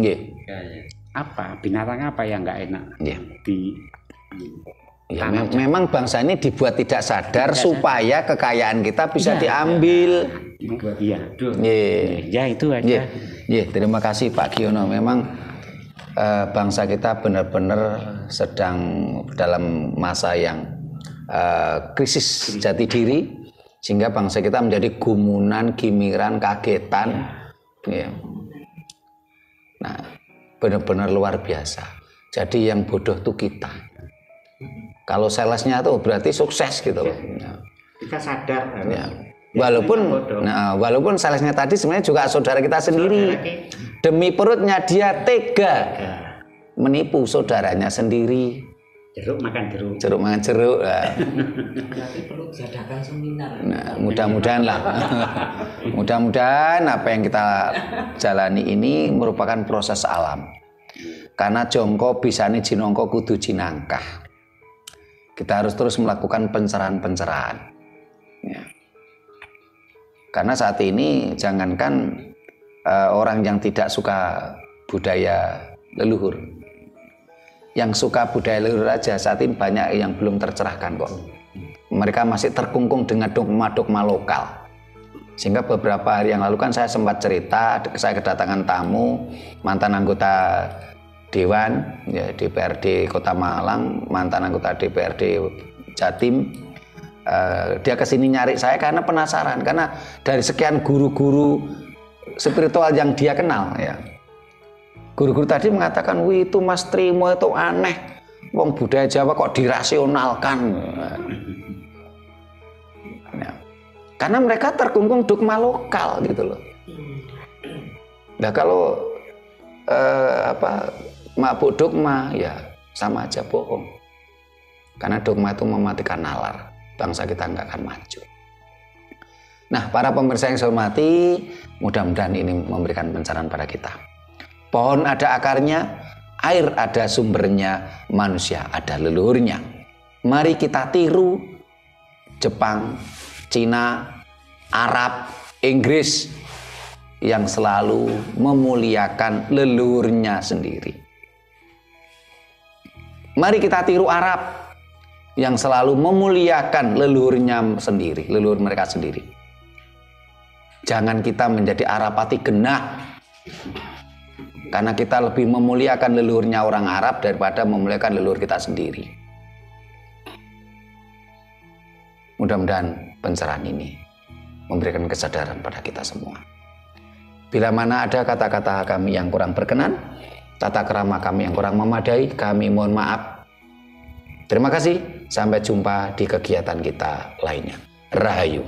Apa binatang apa yang nggak enak? Ya, memang bangsa ini dibuat tidak sadar supaya kekayaan kita bisa diambil. Ya itu aja. Terima kasih Pak Giono. Memang bangsa kita benar-benar sedang dalam masa yang krisis jati diri, sehingga bangsa kita menjadi gumunan, gimiran, kagetan. Nah, benar-benar luar biasa. Jadi yang bodoh itu kita. Kalau salesnya tuh berarti sukses gitu loh. Kita sadar. Walaupun salesnya tadi sebenarnya juga saudara kita sendiri. Demi perutnya dia tega menipu saudaranya sendiri. Jeruk makan jeruk. Jeruk makan jeruk. Berarti perlu diadakan seminar. Nah, mudah-mudahan lah. Mudah-mudahan apa yang kita jalani ini merupakan proses alam. Karena jongko bisane jinongko kudu jinangkah. Kita harus terus melakukan pencerahan-pencerahan. Karena saat ini jangankan orang yang tidak suka budaya leluhur, yang suka budaya leluhur aja saat ini banyak yang belum tercerahkan kok. Mereka masih terkungkung dengan dogma-dogma lokal. Sehingga beberapa hari yang lalu kan saya sempat cerita, saya kedatangan tamu mantan anggota Dewan ya, DPRD Kota Malang, mantan anggota DPRD Jatim. Dia kesini nyari saya karena penasaran, karena dari sekian guru-guru spiritual yang dia kenal ya, guru-guru tadi mengatakan, wih itu Mas Trimo itu aneh, wong budaya Jawa kok dirasionalkan ya. Karena mereka terkungkung dogma lokal gitu loh. Nah kalau mabuk dogma ya sama aja bohong, karena dogma itu mematikan nalar, bangsa kita nggak akan maju. Nah, para pemirsa yang saya hormati, mudah-mudahan ini memberikan pencerahan pada kita. Pohon ada akarnya, air ada sumbernya, manusia ada leluhurnya. Mari kita tiru Jepang, Cina, Arab, Inggris yang selalu memuliakan leluhurnya sendiri. Mari kita tiru Arab yang selalu memuliakan leluhurnya sendiri, leluhur mereka sendiri. Jangan kita menjadi Arapati genah, karena kita lebih memuliakan leluhurnya orang Arab daripada memuliakan leluhur kita sendiri. Mudah-mudahan pencerahan ini memberikan kesadaran pada kita semua. Bila mana ada kata-kata kami yang kurang berkenan, tata krama kami yang kurang memadai, kami mohon maaf. Terima kasih, sampai jumpa di kegiatan kita lainnya. Rahayu.